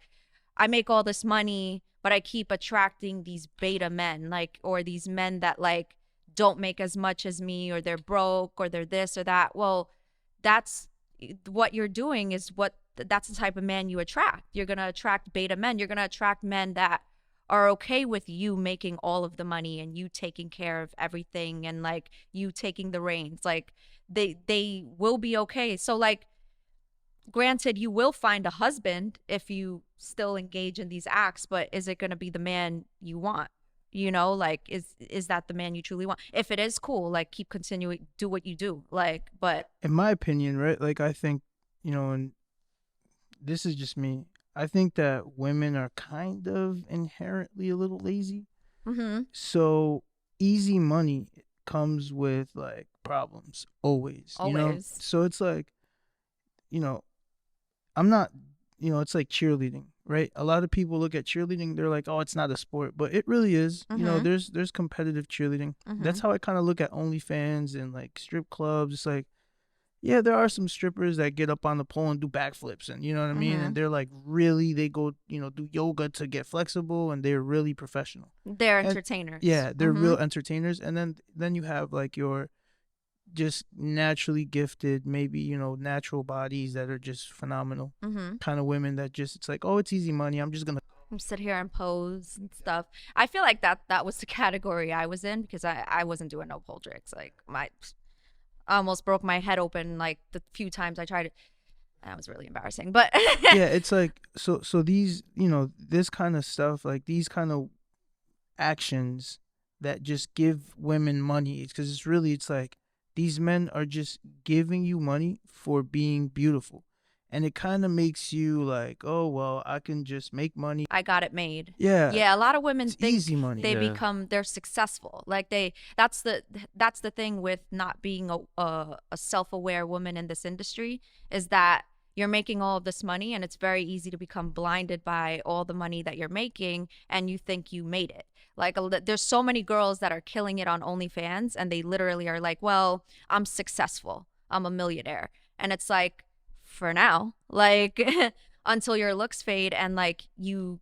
I make all this money, but I keep attracting these beta men, like, or these men that like don't make as much as me, or they're broke, or they're this or that. Well, that's what you're doing, that's the type of man you attract. You're going to attract beta men. You're going to attract men that are okay with you making all of the money and you taking care of everything and like you taking the reins. Like they will be okay. So like, granted, you will find a husband if you still engage in these acts, but is it going to be the man you want? Like, is that the man you truly want? If it is, cool, like keep continuing, do what you do. Like, but in my opinion, right, like I think, and this is just me, I think that women are kind of inherently a little lazy. So easy money comes with like problems always. So it's like, I'm not, it's like cheerleading, right? A lot of people look at cheerleading, they're like, oh, it's not a sport, but it really is. There's competitive cheerleading. That's how I kind of look at OnlyFans and like strip clubs. It's like, yeah, there are some strippers that get up on the pole and do backflips, and you know what I mean? And they're like, really, they go, do yoga to get flexible, and they're really professional. They're entertainers. Yeah, they're real entertainers. And then you have like your just naturally gifted, maybe, natural bodies that are just phenomenal kind of women that just, it's like, oh, it's easy money, I'm just gonna sit here and pose and stuff. I feel like that was the category I was in, because I wasn't doing no pole tricks. Like I almost broke my head open like the few times I tried it. That was really embarrassing, but yeah, it's like, so these, this kind of stuff, like these kind of actions that just give women money, because it's like these men are just giving you money for being beautiful. And it kind of makes you like, oh, well, I can just make money. I got it made. Yeah. Yeah, a lot of women think easy money. they're successful. Like that's the thing with not being a self-aware woman in this industry, is that you're making all of this money and it's very easy to become blinded by all the money that you're making and you think you made it. Like there's so many girls that are killing it on OnlyFans and they literally are like, well, I'm successful, I'm a millionaire. And it's like, for now, like until your looks fade and like you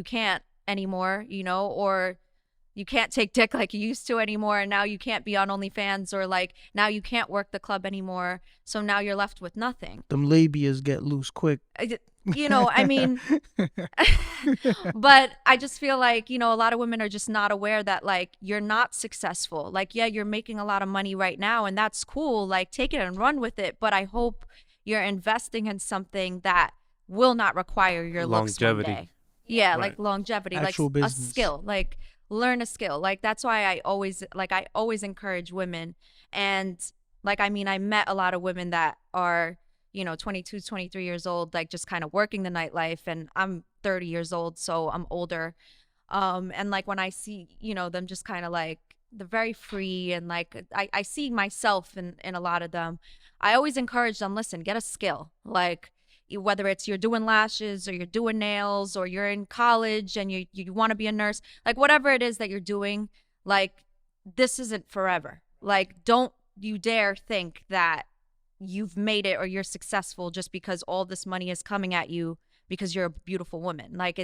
can't anymore, or you can't take dick like you used to anymore, and now you can't be on OnlyFans, or like now you can't work the club anymore, so now you're left with nothing. Them labias get loose quick. You know, I mean, but I just feel like, you know, a lot of women are just not aware that like you're not successful. Like, yeah, you're making a lot of money right now and that's cool. Like, take it and run with it. But I hope you're investing in something that will not require your looks one Longevity. day. Yeah, Right. like longevity, Actual like business. a skill, like learn a skill. Like that's why I always encourage women. And like, I mean, I met a lot of women that are, you know, 22, 23 years old, like just kind of working the nightlife, and I'm 30 years old, so I'm older. And like when I see, you know, them just kind of like they're very free, and like I see myself in a lot of them. I always encourage them, listen, get a skill. Like whether it's you're doing lashes or you're doing nails or you're in college and you want to be a nurse, like whatever it is that you're doing, like this isn't forever. Like don't you dare think that you've made it or you're successful just because all this money is coming at you because you're a beautiful woman. Like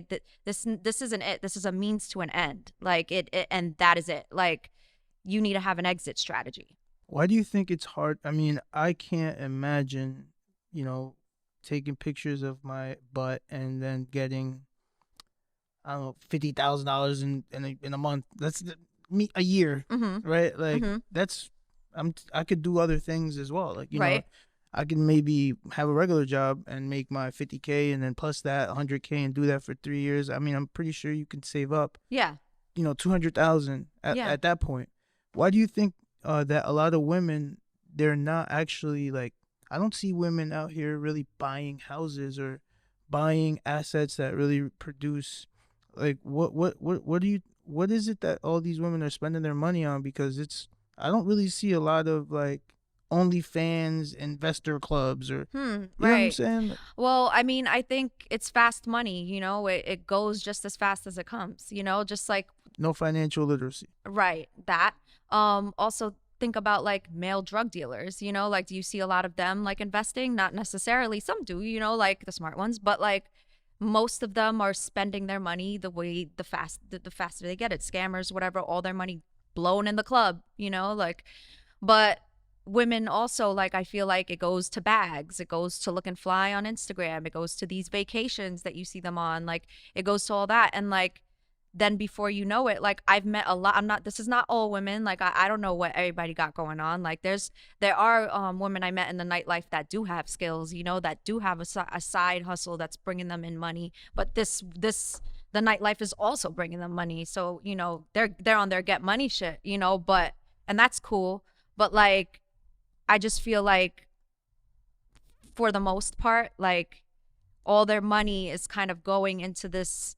this isn't it. This is a means to an end. Like it and that is it. Like you need to have an exit strategy. Why do you think it's hard? I mean, I can't imagine, you know, taking pictures of my butt and then getting, I don't know, $50,000 in a month. That's me a year, right? Like that's I could do other things as well. Like you know, I can maybe have a regular job and make my $50K and then plus that $100K and do that for 3 years. I mean, I'm pretty sure you can save up. Yeah. You know, 200,000 at that point. Why do you think that a lot of women, they're not actually like, I don't see women out here really buying houses or buying assets that really produce, like what is it that all these women are spending their money on? Because I don't really see a lot of like OnlyFans investor clubs or you know what I'm saying? Well, I mean, I think it's fast money, you know, it goes just as fast as it comes, you know, just like No financial literacy. Right, that. Also think about like male drug dealers, you know, like do you see a lot of them like investing? Not necessarily. Some do, you know, like the smart ones, but like most of them are spending their money the way the faster they get it. Scammers, whatever, all their money blown in the club, you know, like, but women also, like, I feel like it goes to bags, it goes to looking fly on Instagram, it goes to these vacations that you see them on, like it goes to all that. And like then before you know it, like I've met a lot, this is not all women, like I don't know what everybody got going on, like there are women I met in the nightlife that do have skills, you know, that do have a side hustle that's bringing them in money, but the nightlife is also bringing them money, so you know they're on their get money shit, you know, but and that's cool, but like I just feel like for the most part, like all their money is kind of going into this,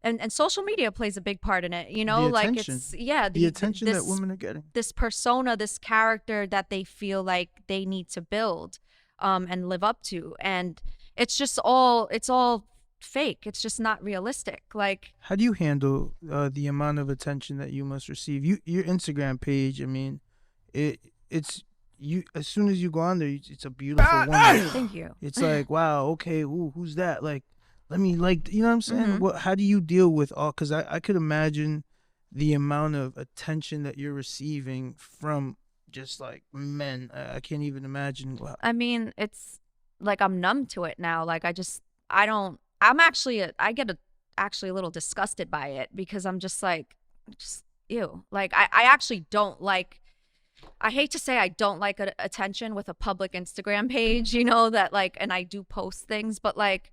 and social media plays a big part in it, you know, like it's the attention that women are getting, this persona, this character that they feel like they need to build and live up to, and it's all fake. It's just not realistic. Like, how do you handle the amount of attention that you must receive? Your Instagram page, I mean, it's you, as soon as you go on there, it's a beautiful woman. Thank you. It's like, wow, okay, ooh, who's that? Like, let me, like, you know what I'm saying? How do you deal with all, because I could imagine the amount of attention that you're receiving from just like men. I can't even imagine. Wow. I mean, it's like I'm numb to it now. Like I get actually a little disgusted by it, because I'm just like, ew. Like I actually don't like, I hate to say I don't like attention with a public Instagram page, you know, that like, and I do post things, but like,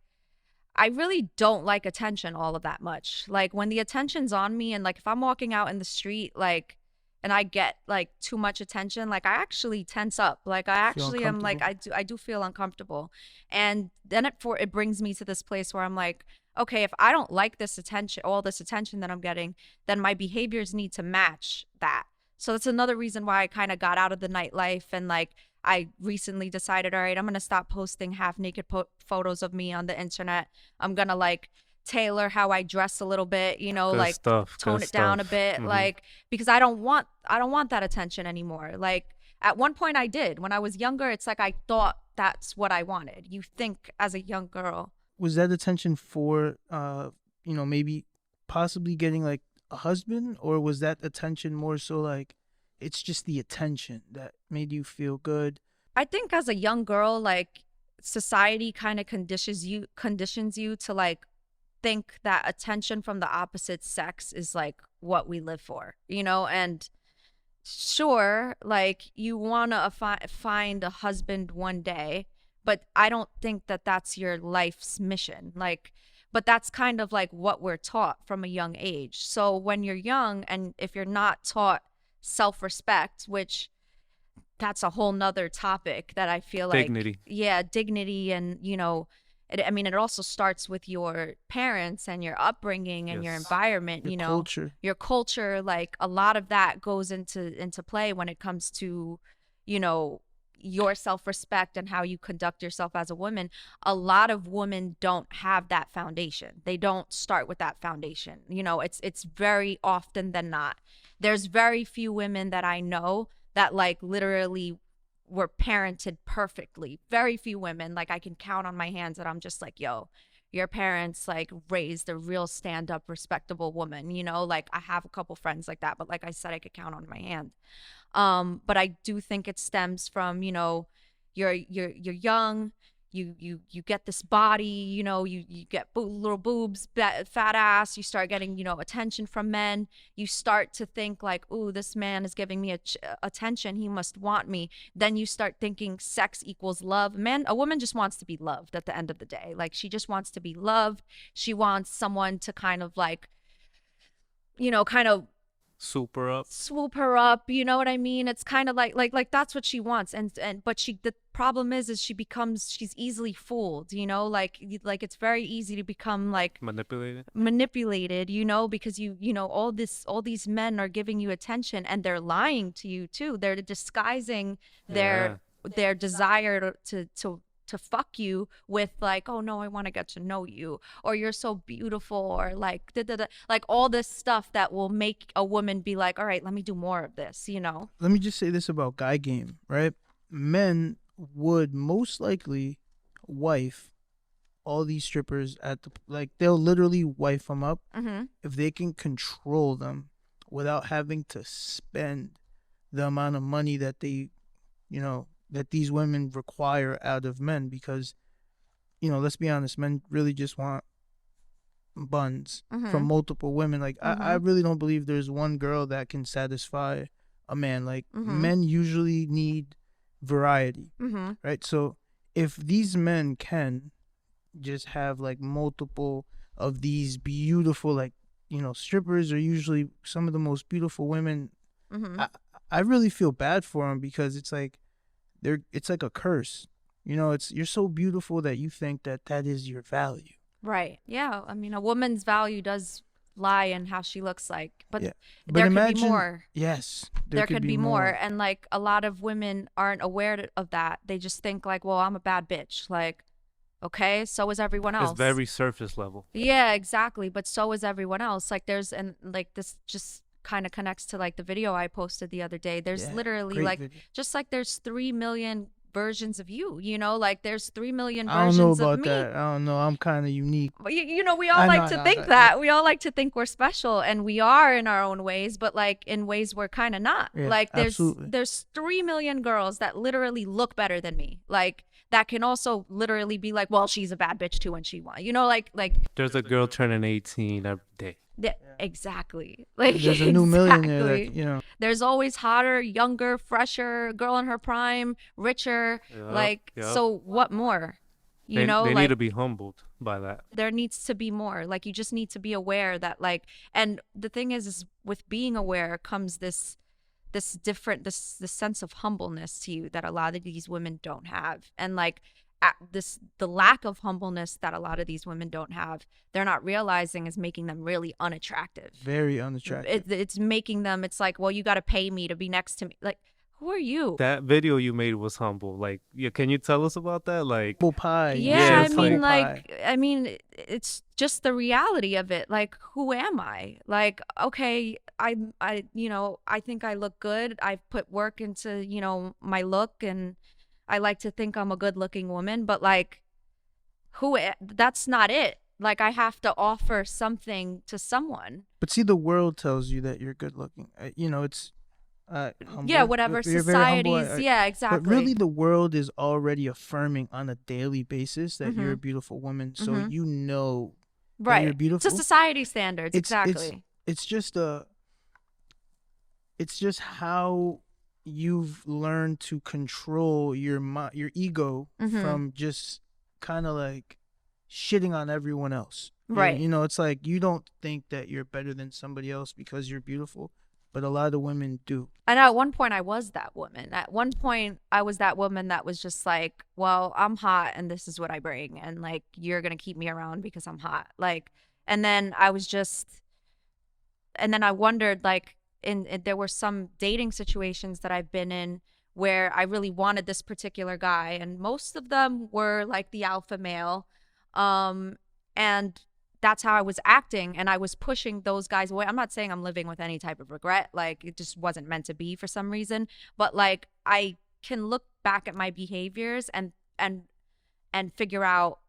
I really don't like attention all of that much. Like when the attention's on me, and like if I'm walking out in the street, like, and I get like too much attention, like I actually tense up. Like I actually am like, I do feel uncomfortable. And then it brings me to this place where I'm like, okay, if I don't like this attention, all this attention that I'm getting, then my behaviors need to match that. So that's another reason why I kind of got out of the nightlife, and like I recently decided, all right, I'm gonna stop posting half naked photos of me on the internet. I'm gonna like tailor how I dress a little bit, you know, like tone it down a bit, like, because I don't want that attention anymore. Like at one point I did when I was younger. It's like I thought that's what I wanted. You think as a young girl. Was that attention for you know, maybe possibly getting like a husband, or was that attention more so like it's just the attention that made you feel good? I think as a young girl, like society kind of conditions you to like think that attention from the opposite sex is like what we live for, you know? And sure, like you want to find a husband one day, but I don't think that that's your life's mission. Like, but that's kind of like what we're taught from a young age. So when you're young and if you're not taught self-respect, which that's a whole nother topic that I feel like Dignity. yeah, dignity. And you know, I mean, it also starts with your parents and your upbringing and your Yes. environment, Your you know, culture. your culture. Like a lot of that goes into play when it comes to, you know, your self-respect and how you conduct yourself as a woman. A lot of women don't have that foundation. They don't start with that foundation. You know, it's very often than not. There's very few women that I know that like literally were parented perfectly. Very few women, like I can count on my hands that I'm just like, yo, your parents like raised a real stand-up respectable woman, you know? Like I have a couple friends like that, but like I said, I could count on my hand. But I do think it stems from, you know, you're young, you get this body, you know, you get little boobs, fat ass, you start getting, you know, attention from men. You start to think like, ooh, this man is giving me attention, he must want me. Then you start thinking sex equals love. A woman just wants to be loved at the end of the day. Like she just wants to be loved. She wants someone to kind of like, you know, kind of swoop her up, you know what I mean? It's kind of like that's what she wants. And but the problem is she's easily fooled, you know? Like it's very easy to become like manipulated, you know, because you know all these men are giving you attention and they're lying to you too. They're disguising their desire to fuck you with like, oh no, I want to get to know you, or you're so beautiful, or like like all this stuff that will make a woman be like, all right, let me do more of this, you know? Let me just say this about guy game, right? Men would most likely wife all these strippers at the, like they'll literally wife them up if they can control them without having to spend the amount of money that they, you know, that these women require out of men. Because, you know, let's be honest, men really just want buns from multiple women. Like I really don't believe there's one girl that can satisfy a man. Like men usually need variety, right? So if these men can just have like multiple of these beautiful, like, you know, strippers are usually some of the most beautiful women. I really feel bad for them, because it's like it's like a curse, you know. You're so beautiful that you think that is your value, right? Yeah, I mean, a woman's value does lie in how she looks like, but yeah. there could be more. Yes, there could be more. And like a lot of women aren't aware of that. They just think like, well, I'm a bad bitch. Like, okay, so is everyone else. It's very surface level. Yeah, exactly, but so is everyone else. Like and like this just kind of connects to like the video I posted the other day. There's literally like video. Just like there's 3 million versions of you, you know, like there's 3 million versions of me. I don't know about that. I don't know. I'm kind of unique. But you know, we all like to think that. We all like to think we're special, and we are in our own ways, but like in ways we're kind of not. Yeah, like absolutely. There's 3 million girls that literally look better than me. Like that can also literally be like, well, she's a bad bitch too when she wants, you know, like there's a girl turning 18 every day. Yeah, exactly. Like there's a new millionaire that, you know. There's always hotter, younger, fresher, girl in her prime, richer. So what more? You know, they like, need to be humbled by that. There needs to be more. Like you just need to be aware that like, and the thing is with being aware comes this sense of humbleness to you that a lot of these women don't have. And like the lack of humbleness that a lot of these women don't have, they're not realizing is making them really unattractive. Very unattractive. It's making them, it's like, well, you got to pay me to be next to me. Like, who are you? That video you made was humble. Like, yeah, can you tell us about that? Like, apple pie. Yeah, I mean, it's just the reality of it. Like, who am I? Like, okay, I you know, I think I look good. I've put work into, you know, my look, and I like to think I'm a good looking woman, but like that's not it. Like I have to offer something to someone. But see, the world tells you that you're good looking. It's humble. Yeah, whatever You're very humble. societies. Yeah, exactly. But really, the world is already affirming on a daily basis that you're a Mhm. beautiful woman. So Mhm. you know that Right. you're beautiful. To society standards, exactly. It's just it's just how you've learned to control your ego Mhm. from just kind of like shitting on everyone else. Right. You know, it's like you don't think that you're better than somebody else because you're beautiful, but a lot of women do. And at one point, I was that woman. At one point, I was that woman that was just like, well, I'm hot and this is what I bring. And like, you're going to keep me around because I'm hot. Like, and then I was just, and then I wondered, like, there were some dating situations that I've been in where I really wanted this particular guy. And most of them were like the alpha male. And that's how I was acting, and I was pushing those guys away. I'm not saying I'm living with any type of regret, like it just wasn't meant to be for some reason, but like I can look back at my behaviors and figure out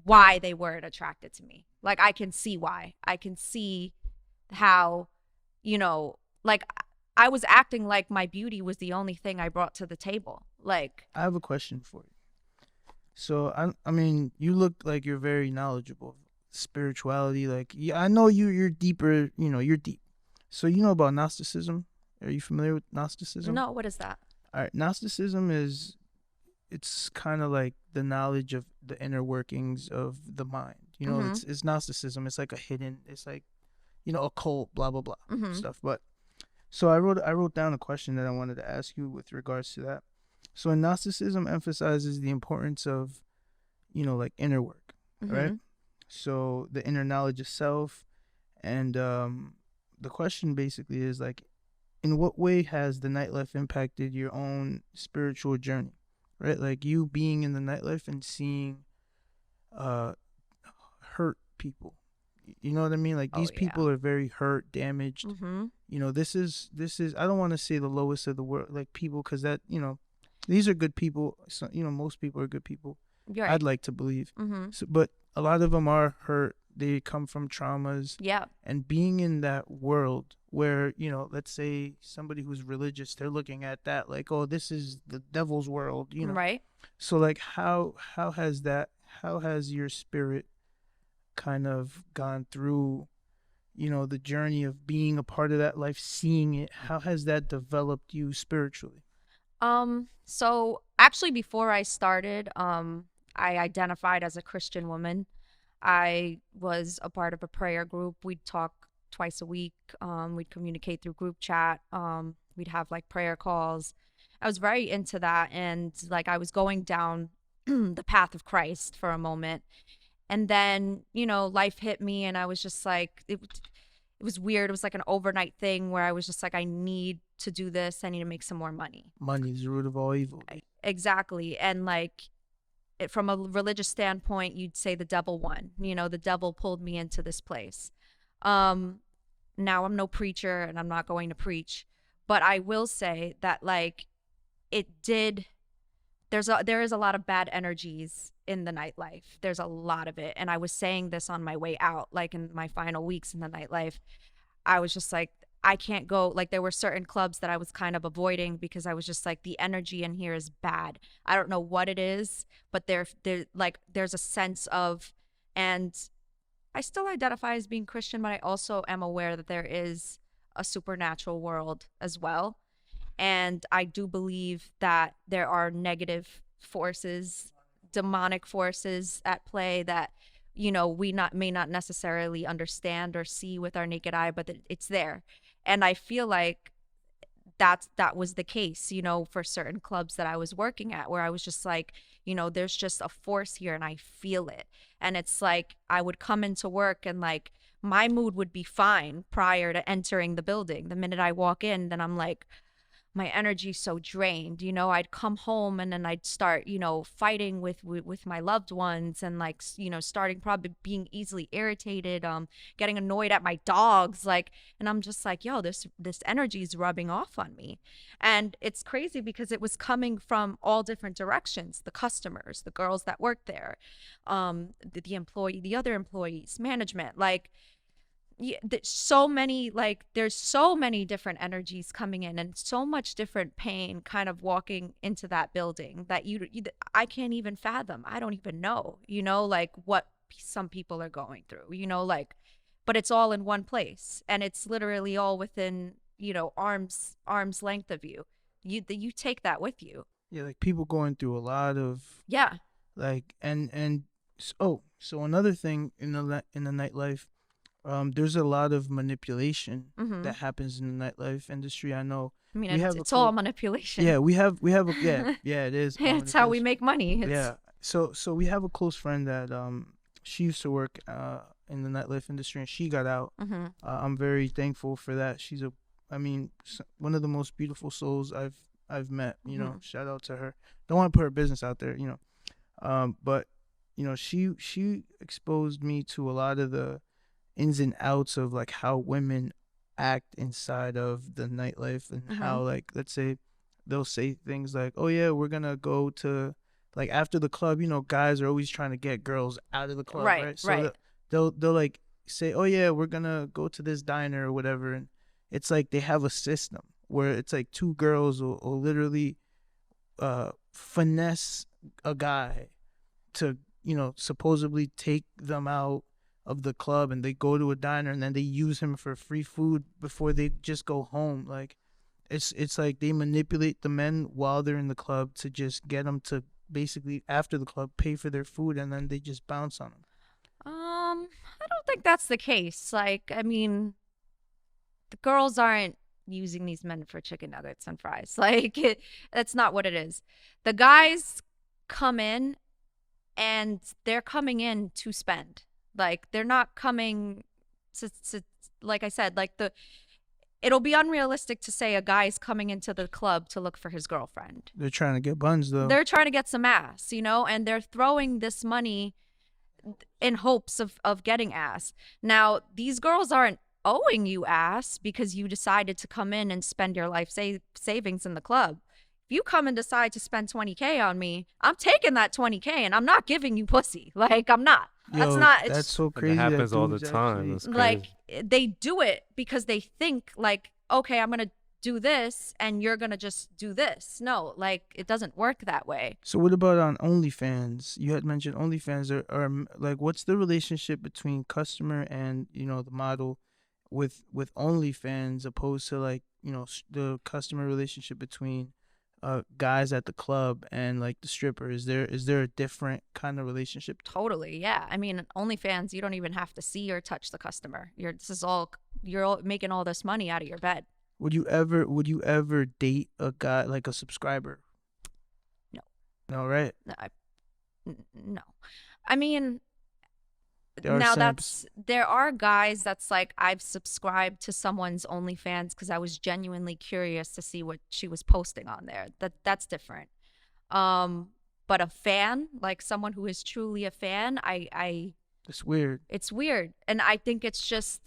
why they weren't attracted to me. Like I can see why. I can see how, like I was acting like my beauty was the only thing I brought to the table. Like I have a question for you. So I mean, you look like you're very knowledgeable of spirituality. Like, yeah, I know you're deeper. You know, you're deep. So you know about Gnosticism? Are you familiar with Gnosticism? no, what is that? All right, Gnosticism it's kind of like the knowledge of the inner workings of the mind. You know, Mhm. it's Gnosticism. It's like it's like, occult, blah blah blah Mhm. stuff. But so I wrote down a question that I wanted to ask you with regards to that. So Gnosticism emphasizes the importance of, like inner work, right? Mhm. So the inner knowledge of self, and the question basically is like, in what way has the nightlife impacted your own spiritual journey, right? Like you being in the nightlife and seeing uh hurt people. You know what I mean? Like Oh, these yeah. people are very hurt, damaged. Mhm. This is I don't want to say the lowest of the world, like people, because that these are good people. So, most people are good people. You're I'd right. like to believe. Mhm. So, but a lot of them are hurt. They come from traumas. Yeah. And being in that world where, let's say somebody who's religious, they're looking at that like, oh, this is the devil's world. Right. So like how has your spirit kind of gone through, the journey of being a part of that life, seeing it? How has that developed you spiritually? So actually before I started, I identified as a Christian woman. I was a part of a prayer group. We'd talk twice a week. We'd communicate through group chat. We'd have like prayer calls. I was very into that, and like I was going down the path of Christ for a moment. And then, life hit me, and I was just like, it was weird. It was like an overnight thing where I was just like, I need to do this. I need to make some more money. Money is the root of all evil. Exactly. And like, from a religious standpoint, you'd say the devil won. The devil pulled me into this place. Now I'm no preacher and I'm not going to preach, but I will say that like there is a lot of bad energies in the nightlife. There's a lot of it. And I was saying this on my way out, like in my final weeks in the nightlife. I was just like, I can't go. Like there were certain clubs that I was kind of avoiding because I was just like, the energy in here is bad. I don't know what it is, but there's a sense of, and I still identify as being Christian, but I also am aware that there is a supernatural world as well. And I do believe that there are negative forces, demonic forces at play that, we may not necessarily understand or see with our naked eye, but it's there. And I feel like that was the case, for certain clubs that I was working at, where I was just like, there's just a force here and I feel it. And it's like I would come into work and like my mood would be fine prior to entering the building. The minute I walk in, then I'm like, my energy so drained. I'd come home and then I'd start, fighting with my loved ones, and like, starting probably being easily irritated, getting annoyed at my dogs, like, and I'm just like, yo, this energy is rubbing off on me. And it's crazy because it was coming from all different directions: the customers, the girls that work there, the other employees, management, like, there's so many, different energies coming in, and so much different pain kind of walking into that building that I can't even fathom. I don't even know, like, what some people are going through, like, but it's all in one place, and it's literally all within, arm's length of you. You take that with you. Yeah, like people going through a lot of Yeah. like so another thing in the nightlife, there's a lot of manipulation that happens in the nightlife industry. I know. I mean, we have it's all manipulation. Yeah, we have yeah, it is. Yeah, it's how we make money. Yeah. So we have a close friend that she used to work in the nightlife industry, and she got out. I'm very thankful for that. She's one of the most beautiful souls I've met. Shout out to her. Don't want to put her business out there. But she exposed me to a lot of the ins and outs of like how women act inside of the nightlife, and how, like, let's say they'll say things like, oh yeah, we're gonna go to, like, after the club, guys are always trying to get girls out of the club, right? So they'll like say, oh yeah, we're gonna go to this diner or whatever, and it's like they have a system where it's like two girls will literally finesse a guy to supposedly take them out of the club, and they go to a diner, and then they use him for free food before they just go home. Like, it's like they manipulate the men while they're in the club to just get them to basically, after the club, pay for their food, and then they just bounce on them. I don't think that's the case. Like, I mean, the girls aren't using these men for chicken nuggets and fries. Like, that's not what it is. The guys come in, and they're coming in to spend. Like, they're not coming to like I said, like, it'll be unrealistic to say a guy's coming into the club to look for his girlfriend. They're trying to get buns, though. They're trying to get some ass, and they're throwing this money in hopes of getting ass. Now, these girls aren't owing you ass because you decided to come in and spend your life savings in the club. If you come and decide to spend $20K on me, I'm taking that $20K, and I'm not giving you pussy. Like, I'm not. That's so crazy. It happens all the time. Like, they do it because they think, like, okay, I'm gonna do this and you're gonna just do this. No, like, it doesn't work that way. So what about on OnlyFans? You had mentioned OnlyFans. Are like, what's the relationship between customer and the model with OnlyFans, opposed to, like, the customer relationship between guys at the club and, like, the stripper? Is there a different kind of relationship? Totally, yeah. I mean, OnlyFans, you don't even have to see or touch the customer. You're making all this money out of your bed. Would you ever date a guy, like a subscriber? No. No, right? No. I mean, There are guys that's like, I've subscribed to someone's OnlyFans because I was genuinely curious to see what she was posting on there. That's different. But a fan, like someone who is truly a fan, it's weird. It's weird, and I think it's just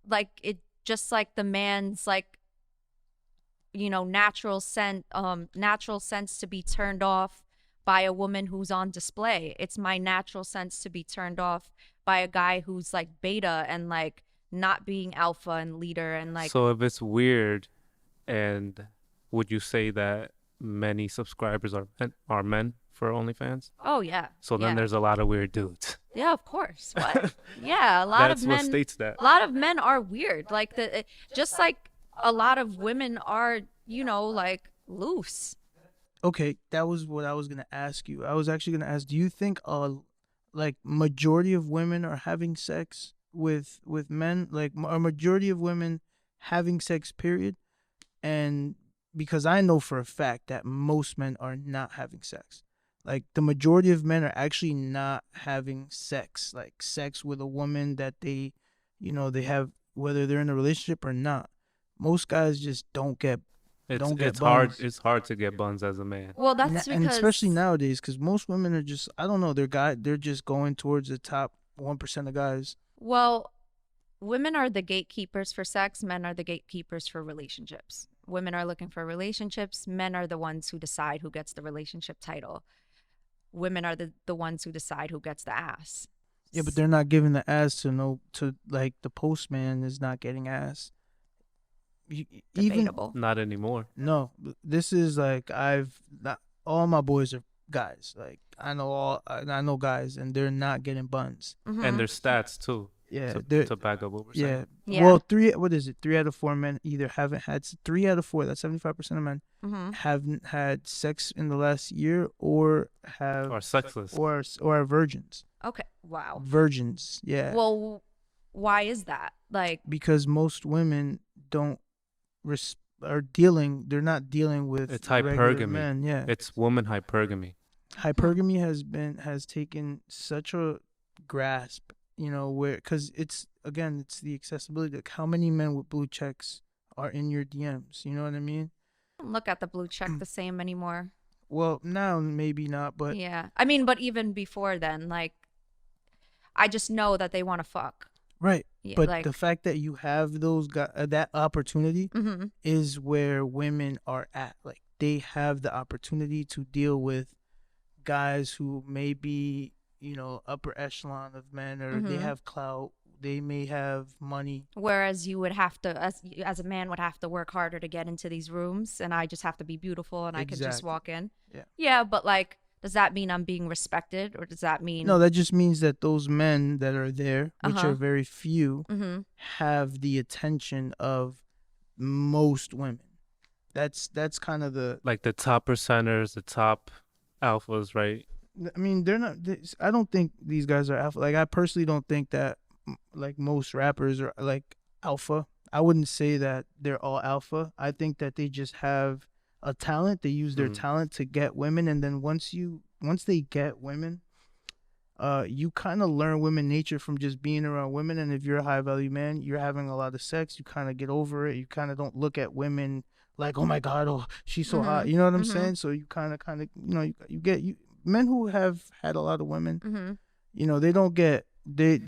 like the man's, like, natural sense to be turned off by a woman who's on display. It's my natural sense to be turned off by a guy who's, like, beta and, like, not being alpha and leader, and, like. So if it's weird, and would you say that many subscribers are men for OnlyFans? Oh yeah. So then there's a lot of weird dudes. Yeah, of course. What? Yeah, a lot That's of men. what states that. A lot of men are weird. Like, just like a lot of women are, like, loose. Okay, that was what I was gonna ask you. I was actually gonna ask, do you think like, majority of women are having sex with men? Like, a majority of women having sex, period? And because I know for a fact that most men are not having sex. Like, the majority of men are actually not having sex, like sex with a woman that they have, whether they're in a relationship or not. Most guys just don't get don't get it's hard. buns. It's hard to get buns as a man. Well, that's And because especially nowadays, because most women are just, I don't know, they're just going towards the top 1% of guys. well, women are the gatekeepers for sex, men are the gatekeepers for relationships. Women are looking for relationships, men are the ones who decide who gets the relationship title. Women are the ones who decide who gets the ass. Yeah, but they're not giving the ass to like the postman is not getting ass. Even Debatable. Not anymore. no, this is like all my boys are guys. Like I know guys, and they're not getting buns. Mhm. And there's stats too. Yeah, To back up what we're saying. yeah. Well, what is it? 3 out of 4 men either haven't had 3 out of 4. That's 75% of men Mhm. haven't had sex in the last year, or have Or sexless. or are virgins. Okay. Wow. Virgins, yeah. Well, why is that? Like, Because most women don't they're not dealing with It's regular hypergamy. men. Yeah, It's woman hypergamy. hypergamy has taken such a grasp, where, because it's the accessibility. Like, how many men with blue checks are in your DMs? You know what I mean? I don't look at the blue check the same anymore. Well, now maybe not, but Yeah. I mean, but even before then, like, I just know that they want to fuck. right. Yeah, But like, the fact that you have those that opportunity mm-hmm. is where women are at. Like, they have the opportunity to deal with guys who may be, upper echelon of men, or they Mhm. have clout, they may have money. Whereas you would have to, as a man, would have to work harder to get into these rooms, and I just have to be beautiful, and I could just Exactly. walk in. Yeah. Yeah, but like, does that mean I'm being respected, or does that mean No, that just means that those men that are there, which Uh-huh. are very few, Mm-hmm. have the attention of most women. That's kind of the. Like the top percenters, the top alphas, right? I mean, they're not. I don't think these guys are alpha. Like, I personally don't think that like most rappers are like alpha. I wouldn't say that they're all alpha. I think that they just have a talent. They use their talent to get women, and then once they get women, you kind of learn women nature from just being around women. And if you're a high value man, you're having a lot of sex, you kind of get over it. You kind of don't look at women like, oh my god, oh, she's so hot. You know what I'm saying? So you kind of you get men who have had a lot of women. They don't get they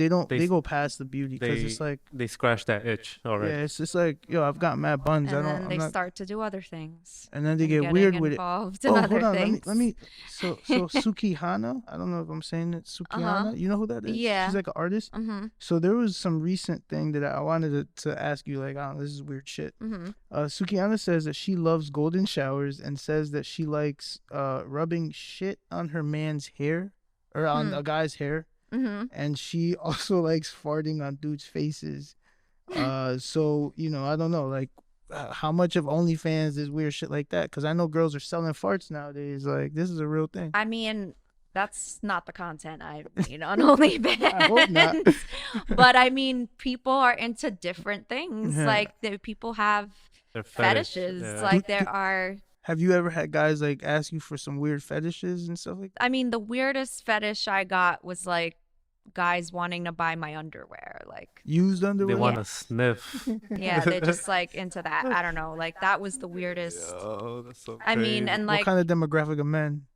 go past the beauty, because it's like they scratch that itch already. yeah, it's just like, yo, I've got mad buns. And I'm then they not, start to do other things. and then they and get getting weird with it. involved in Oh, other hold on. things. Let me. So Sukihana. I don't know if I'm saying it. Sukihana. You know who that is? Yeah. She's like an artist. Mm-hmm. So there was some recent thing that I wanted to ask you. Like, I don't know, this is weird shit. Mm-hmm. Sukihana says that she loves golden showers, and says that she likes rubbing shit on her man's hair, or on a guy's hair. Mm-hmm. And she also likes farting on dudes' faces. So, I don't know, like, how much of OnlyFans is weird shit like that? Because I know girls are selling farts nowadays. Like, this is a real thing. I mean, that's not the content I mean on OnlyFans. I hope not. But I mean, people are into different things. Yeah. Like, people have Their fetishes. Yeah. Like, there are. Have you ever had guys like ask you for some weird fetishes and stuff like that? I mean, the weirdest fetish I got was like guys wanting to buy my underwear. Like, Used underwear? They want to sniff. yeah, they're just like into that. I don't know. Like, that was the weirdest. Oh, that's so I mean, crazy. and What like, kind of demographic of men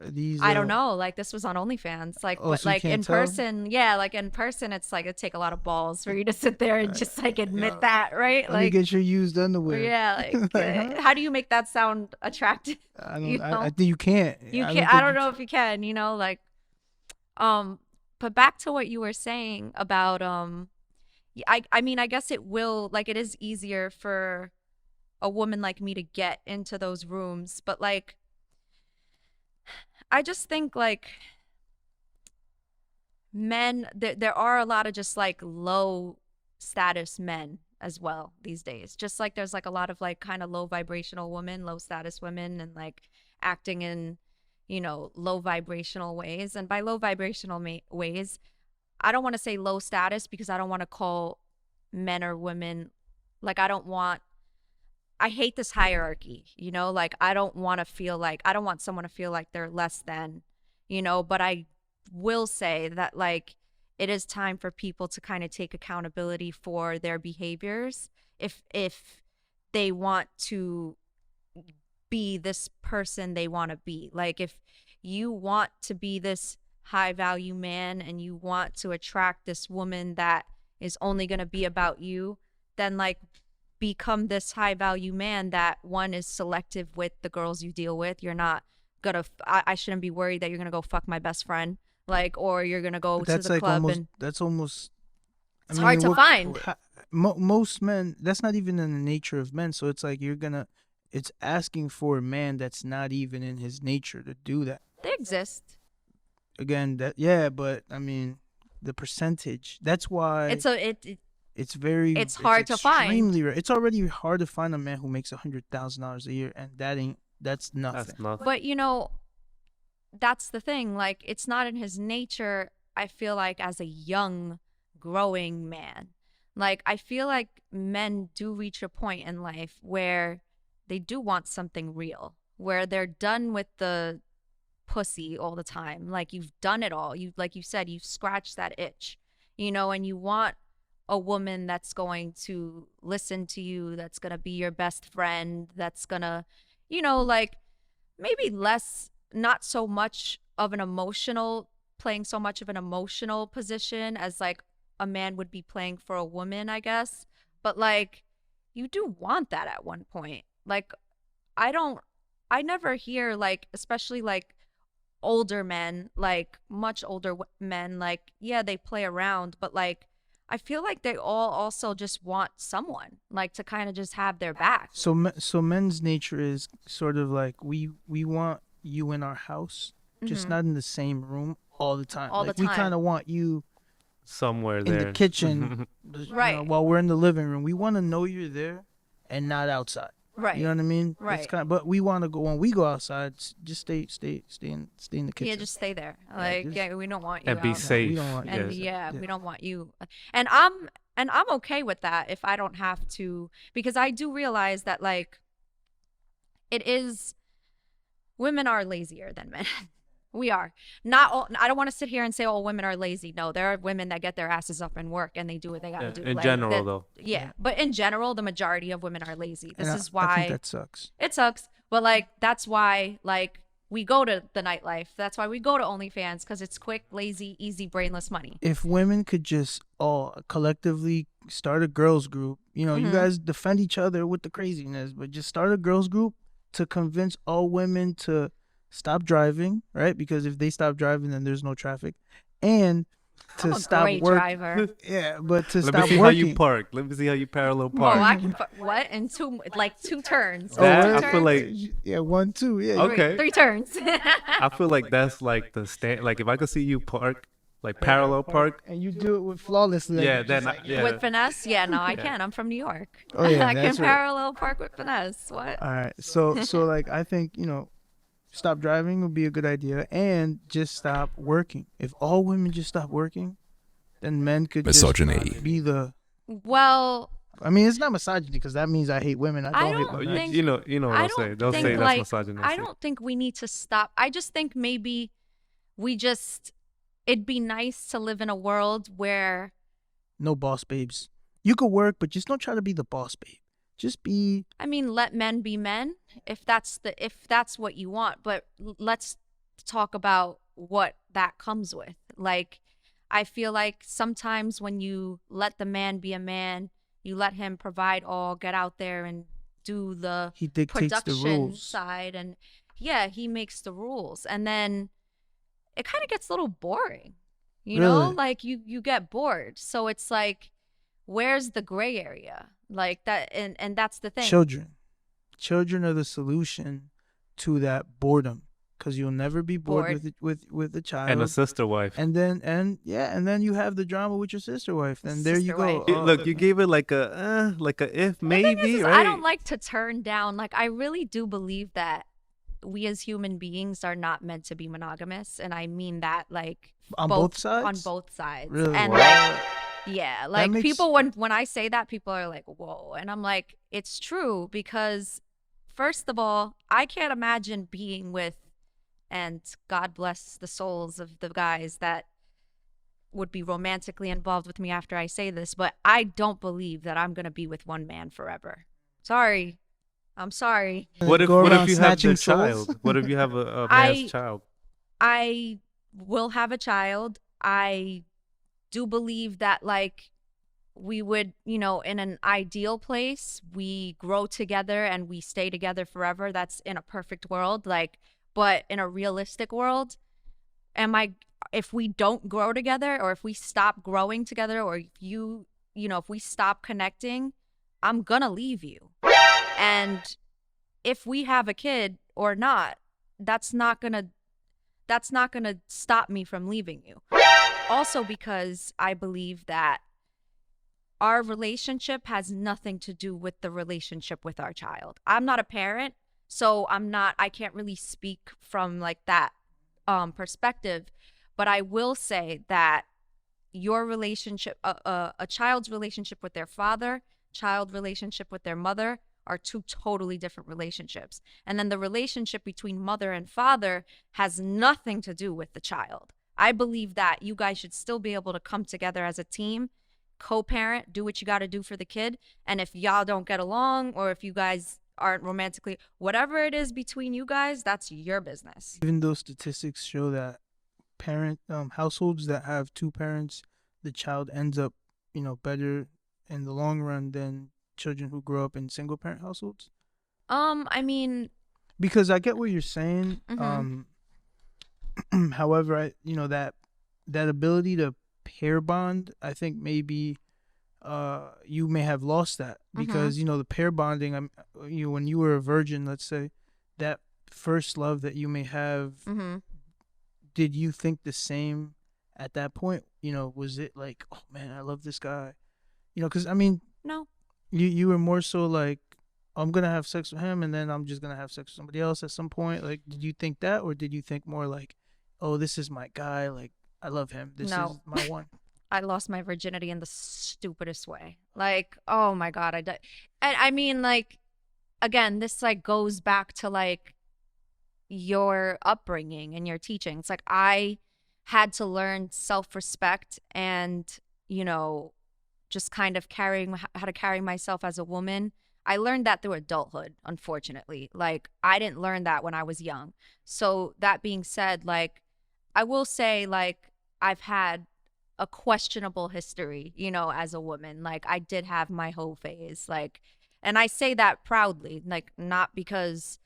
are these? I don't know. Like, this was on OnlyFans. Like, Oh, but so you like can't in tell? person, yeah, like in person, it's like it'd take a lot of balls for you to sit there and just like admit that, right? Let me Like, get your used underwear. yeah, like, Like, huh? how do you make that sound attractive? I don't. You know? I think you can't. You I can't. think I don't you know if you can. Like, but back to what you were saying about I mean, I guess it will, like, it is easier for a woman like me to get into those rooms, but like, I just think like men, there are a lot of just like low status men as well these days. Just like there's like a lot of like kind of low vibrational women, low status women, and like acting in, low vibrational ways. And by low vibrational ways, I don't want to say low status, because I don't want to call men or women, like, I hate this hierarchy, like, I don't want someone to feel like they're less than, but I will say that, like, it is time for people to kind of take accountability for their behaviors if they want to be this person they want to be. Like if you want to be this high value man and you want to attract this woman that is only going to be about you, then like become this high value man that one is selective with the girls you deal with. You're not gonna I shouldn't be worried that you're gonna go fuck my best friend, like, or you're gonna go But to that's the like club. almost. And That's almost. it's hard to find. Most men. That's not even in the nature of men. So it's like you're gonna. It's asking for a man that's not even in his nature to do that. They exist. Again, but I mean, the percentage. That's why It's it's hard to find. Extremely rare. It's already hard to find a man who makes $100,000 a year, and that's nothing. That's nothing. But you know, that's the thing. Like, it's not in his nature. I feel like as a young, growing man, like I feel like men do reach a point in life where they do want something real, where they're done with the pussy all the time. Like, you've done it all. You, like you said, you've scratched that itch, you know, and you want a woman that's going to listen to you, that's going to be your best friend, that's going to, you know, like maybe less, not so much of an emotional, playing so much of an emotional position as like a man would be playing for a woman, I guess. But like, you do want that at one point. Like, I never hear, like, especially like older men, like much older men, like, yeah, they play around, but like, I feel like they all also just want someone, like, to kind of just have their back. So men's nature is sort of like we want you in our house, just not in the same room all the time. All like, the we time. kind of want you Somewhere in there. the kitchen, Right. while we're in the living room. We want to know you're there, and not outside. Right. You know what I mean? Right. It's but we want to go when we go outside. Just stay in the kitchen. Yeah, just stay there. Like, just- yeah, we don't want you And be out. safe. We don't want- And Yes. yeah, we don't want you. And I'm okay with that if I don't have to, because I do realize that, like, it is, women are lazier than men. We are. Not all, I don't want to sit here and say all women are lazy. No, there are women that get their asses up and work and they do what they got to Yeah, do. in Like, general, though. Yeah, but in general, the majority of women are lazy. This And is I why think that sucks. it sucks, but like, that's why, like, we go to the nightlife. That's why we go to OnlyFans, because it's quick, lazy, easy, brainless money. If women could just all collectively start a girls group, you know, you guys defend each other with the craziness, but just start a girls group to convince all women to stop driving, right? Because if they stop driving, then there's no traffic, and to I'm a stop great work. driver. Yeah, but to Let stop me see working. how you park. Let me see how you parallel Oh, park. I can what in two turns? That, Two I turns? feel like, Yeah, 1, 2, yeah. Okay. Three turns. I feel like that's like the stand. Like if I could see you park, like parallel park. And you do it with flawlessly. Yeah, just then like, yeah. With finesse? Yeah, no, I can. I'm from New York. Oh, yeah, I can that's right. parallel park with finesse. What? All right, so like I think, you know, stop driving would be a good idea, and just stop working. If all women just stop working, then men could Misogyny. just be the. Well, I mean, it's not misogyny because that means I hate women. I I don't hate don't Oh, women. think- you know what I they'll say. don't They'll think, say that's like, misogynistic. I don't think we need to stop. I just think maybe it'd be nice to live in a world where, No boss babes. You could work, but just don't try to be the boss babe. Just be. I mean, let men be men if that's what you want, but let's talk about what that comes with. Like, I feel like sometimes when you let the man be a man, you let him provide all, get out there and do the He dictates the production rules. side, and yeah, he makes the rules, and then it kind of gets a little boring, you know, Really? like you get bored. So it's like, where's the gray area? Like that, and that's the thing. Children are the solution to that boredom, because you'll never be bored with a child. And a sister wife. And then you have the drama with your sister wife. And there you Sister go. wife. Look, you gave it like a if The thing maybe, is, right? I don't like to turn down. Like, I really do believe that we as human beings are not meant to be monogamous, and I mean that, like, On both sides? On both sides. Really? And Wow. like, yeah, like makes- people, when I say that, people are like, whoa, and I'm like, it's true, because first of all, I can't imagine being with, and God bless the souls of the guys that would be romantically involved with me after I say this, but I don't believe that I'm going to be with one man forever. Sorry. I'm sorry. What if Go what if around you have snatching the souls? child? What if you have a I- man's child? I will have a child. I do believe that like we would, you know, in an ideal place, we grow together and we stay together forever. That's in a perfect world. Like, but in a realistic world, if we don't grow together, or if we stop growing together, or if if we stop connecting, I'm gonna leave you. And if we have a kid or not, that's not gonna stop me from leaving you. Also, because I believe that our relationship has nothing to do with the relationship with our child. I'm not a parent, so I can't really speak from like that perspective, but I will say that your relationship, a child's relationship with their father, child relationship with their mother, are two totally different relationships. And then the relationship between mother and father has nothing to do with the child. I believe that you guys should still be able to come together as a team, co-parent, do what you got to do for the kid. And if y'all don't get along, or if you guys aren't romantically, whatever it is between you guys, that's your business. Even though statistics show that households that have two parents, the child ends up, better in the long run than children who grow up in single parent households. I mean, because I get what you're saying. Mhm. However, that ability to pair bond, I think maybe you may have lost that because the pair bonding, when you were a virgin, let's say, that first love that you may have, did you think the same at that point? Was it like, oh man, I love this guy? Because I mean, no. You were more so like, I'm gonna have sex with him and then I'm just gonna have sex with somebody else at some point. Like, did you think that, or did you think more like, oh, this is my guy, like I love him, this is my one? I lost my virginity in the stupidest way. Like, oh my God, and I mean, like, again, this like goes back to like your upbringing and your teachings. Like, I had to learn self-respect and, just kind of how to carry myself as a woman. I learned that through adulthood, unfortunately. Like, I didn't learn that when I was young. So that being said, like, I will say, like, I've had a questionable history, as a woman. Like, I did have my hoe phase, like, and I say that proudly, like, not because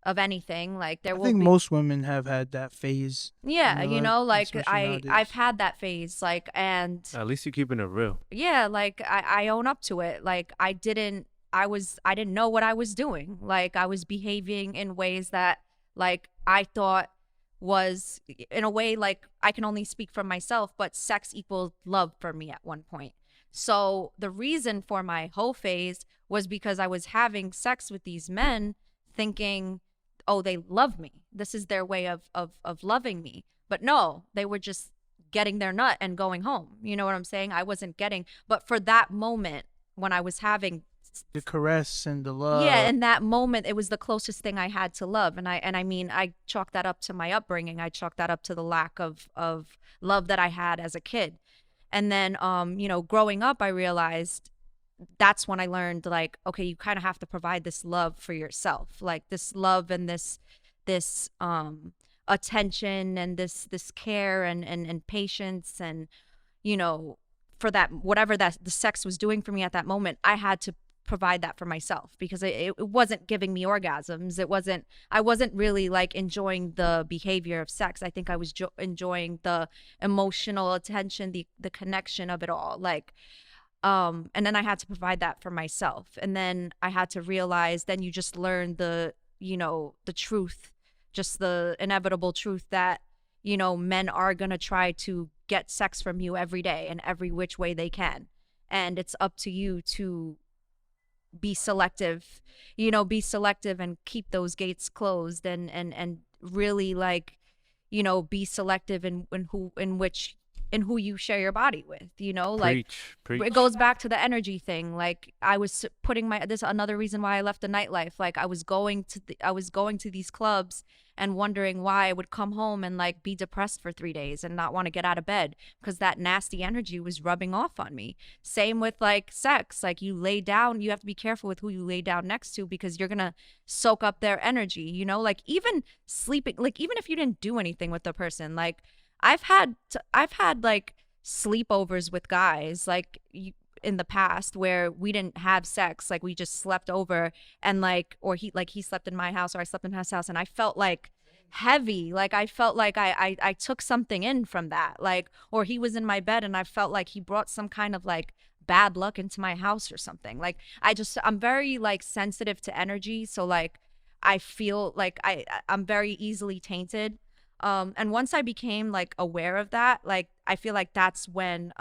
of anything. Like, I think most women have had that phase. Yeah, like nowadays. I've had that phase, like, and At least you're keeping it real. yeah, like I own up to it. Like, I didn't know what I was doing. Like, I was behaving in ways that, like, I thought was, in a way, like, I can only speak for myself, but sex equaled love for me at one point. So the reason for my hoe phase was because I was having sex with these men thinking, oh, they love me. This is their way of loving me. But no, they were just getting their nut and going home. You know what I'm saying? I wasn't getting, but for that moment when I was having the caress and the love. Yeah, in that moment, it was the closest thing I had to love. And I mean, I chalk that up to my upbringing. I chalk that up to the lack of love that I had as a kid. And then, growing up, I realized that's when I learned, like, okay, you kind of have to provide this love for yourself, like this love and this attention and this care and patience, and for that, whatever that the sex was doing for me at that moment, I had to provide that for myself, because it wasn't giving me orgasms. I wasn't really like enjoying the behavior of sex. I think I was enjoying the emotional attention, the connection of it all, like. And then I had to provide that for myself. And then I had to realize, then you just learn the truth, just the inevitable truth that, men are going to try to get sex from you every day in every which way they can. And it's up to you to be selective, and keep those gates closed, and really, like, be selective in which in who you share your body with, you know, like Preach. it goes back to the energy thing. Like I was putting this another reason why I left the nightlife. Like I was going to these clubs and wondering why I would come home and like be depressed for 3 days and not want to get out of bed because that nasty energy was rubbing off on me. Same with like sex. Like you lay down, you have to be careful with who you lay down next to because you're gonna soak up their energy, you know, like even sleeping, like even if you didn't do anything with the person, like I've had like sleepovers with guys like in the past where we didn't have sex, like we just slept over and like, or he slept in my house or I slept in his house and I felt like heavy, like I felt like I took something in from that, like, or he was in my bed and I felt like he brought some kind of like bad luck into my house or something. Like I'm very like sensitive to energy, so like I feel like I'm very easily tainted. And once I became like aware of that, like I feel like that's when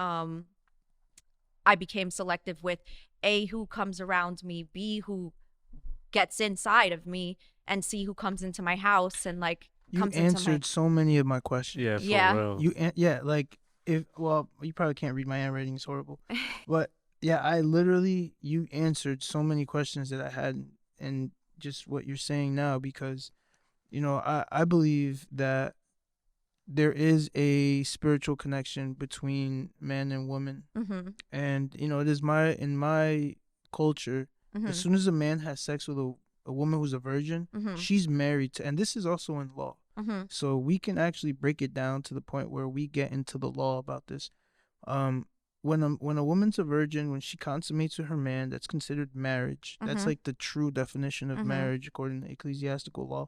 I became selective with A, who comes around me, B, who gets inside of me, and C, who comes into my house and like You comes into my answered so many of my questions. Yeah, for Yeah. real. Yeah, like if well, you probably can't read my handwriting; it's horrible. But yeah, you answered so many questions that I had, and just what you're saying now, because you know I believe that there is a spiritual connection between man and woman, Mm-hmm. and you know it is in my culture, as soon as a man has sex with a woman who's a virgin, she's married to, and this is also in law. So we can actually break it down to the point where we get into the law about this. When a woman's a virgin, when she consummates with her man, that's considered marriage. That's like the true definition of marriage according to ecclesiastical law.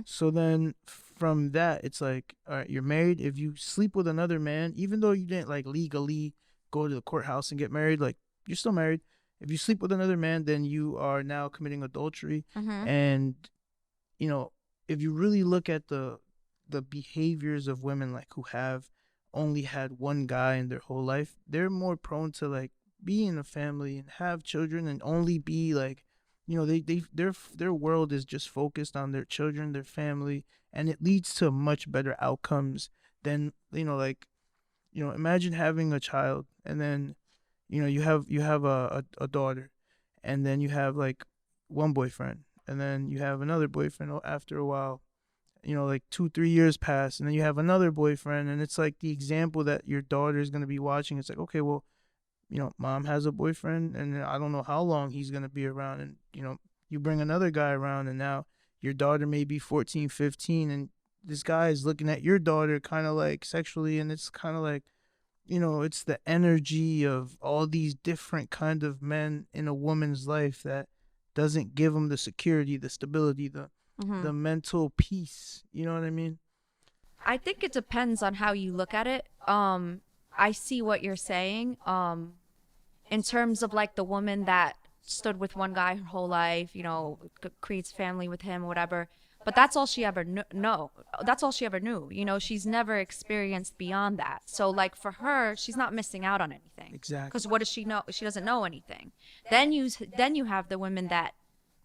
So then from that, it's like, all right, you're married. If you sleep with another man, even though you didn't like legally go to the courthouse and get married, like you're still married. If you sleep with another man, then you are now committing adultery. And you know, if you really look at the behaviors of women like who have only had one guy in their whole life, they're more prone to like be in a family and have children and only be like, you know, their world is just focused on their children, their family, and it leads to much better outcomes than, you know, like, you know, imagine having a child and then, you know, you have a daughter, and then you have like one boyfriend, and then you have another boyfriend after a while, you know, like 2-3 years pass, and then you have another boyfriend, and it's like the example that your daughter is going to be watching. It's like, okay, well, you know, mom has a boyfriend and I don't know how long he's going to be around, and you know, you bring another guy around and now your daughter may be 14, 15, and this guy is looking at your daughter kind of like sexually, and it's kind of like, you know, it's the energy of all these different kind of men in a woman's life that doesn't give them the security, the stability, the mental peace. You know what I mean? I think it depends on how you look at it. I see what you're saying. In terms of like the woman that stood with one guy her whole life, you know, creates family with him, whatever. But that's all she ever knew. That's all she ever knew. You know, she's never experienced beyond that. So like for her, she's not missing out on anything. Exactly. Because what does she know? She doesn't know anything. Then you have the women that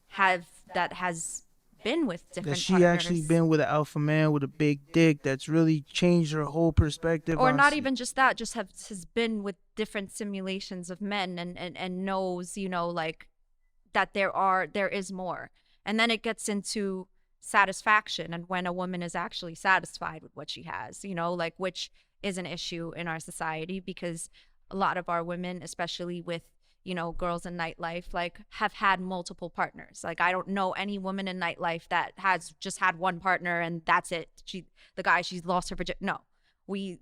has been with different That she partners. actually been with an alpha man with a big dick that's really changed her whole perspective. Or not even just that, just has been with different simulations of men and knows, you know, like that there is more. And then it gets into satisfaction, and when a woman is actually satisfied with what she has, you know, like, which is an issue in our society because a lot of our women, especially with, you know, girls in nightlife, like have had multiple partners. Like I don't know any woman in nightlife that has just had one partner and that's it. She's lost her virginity. No, we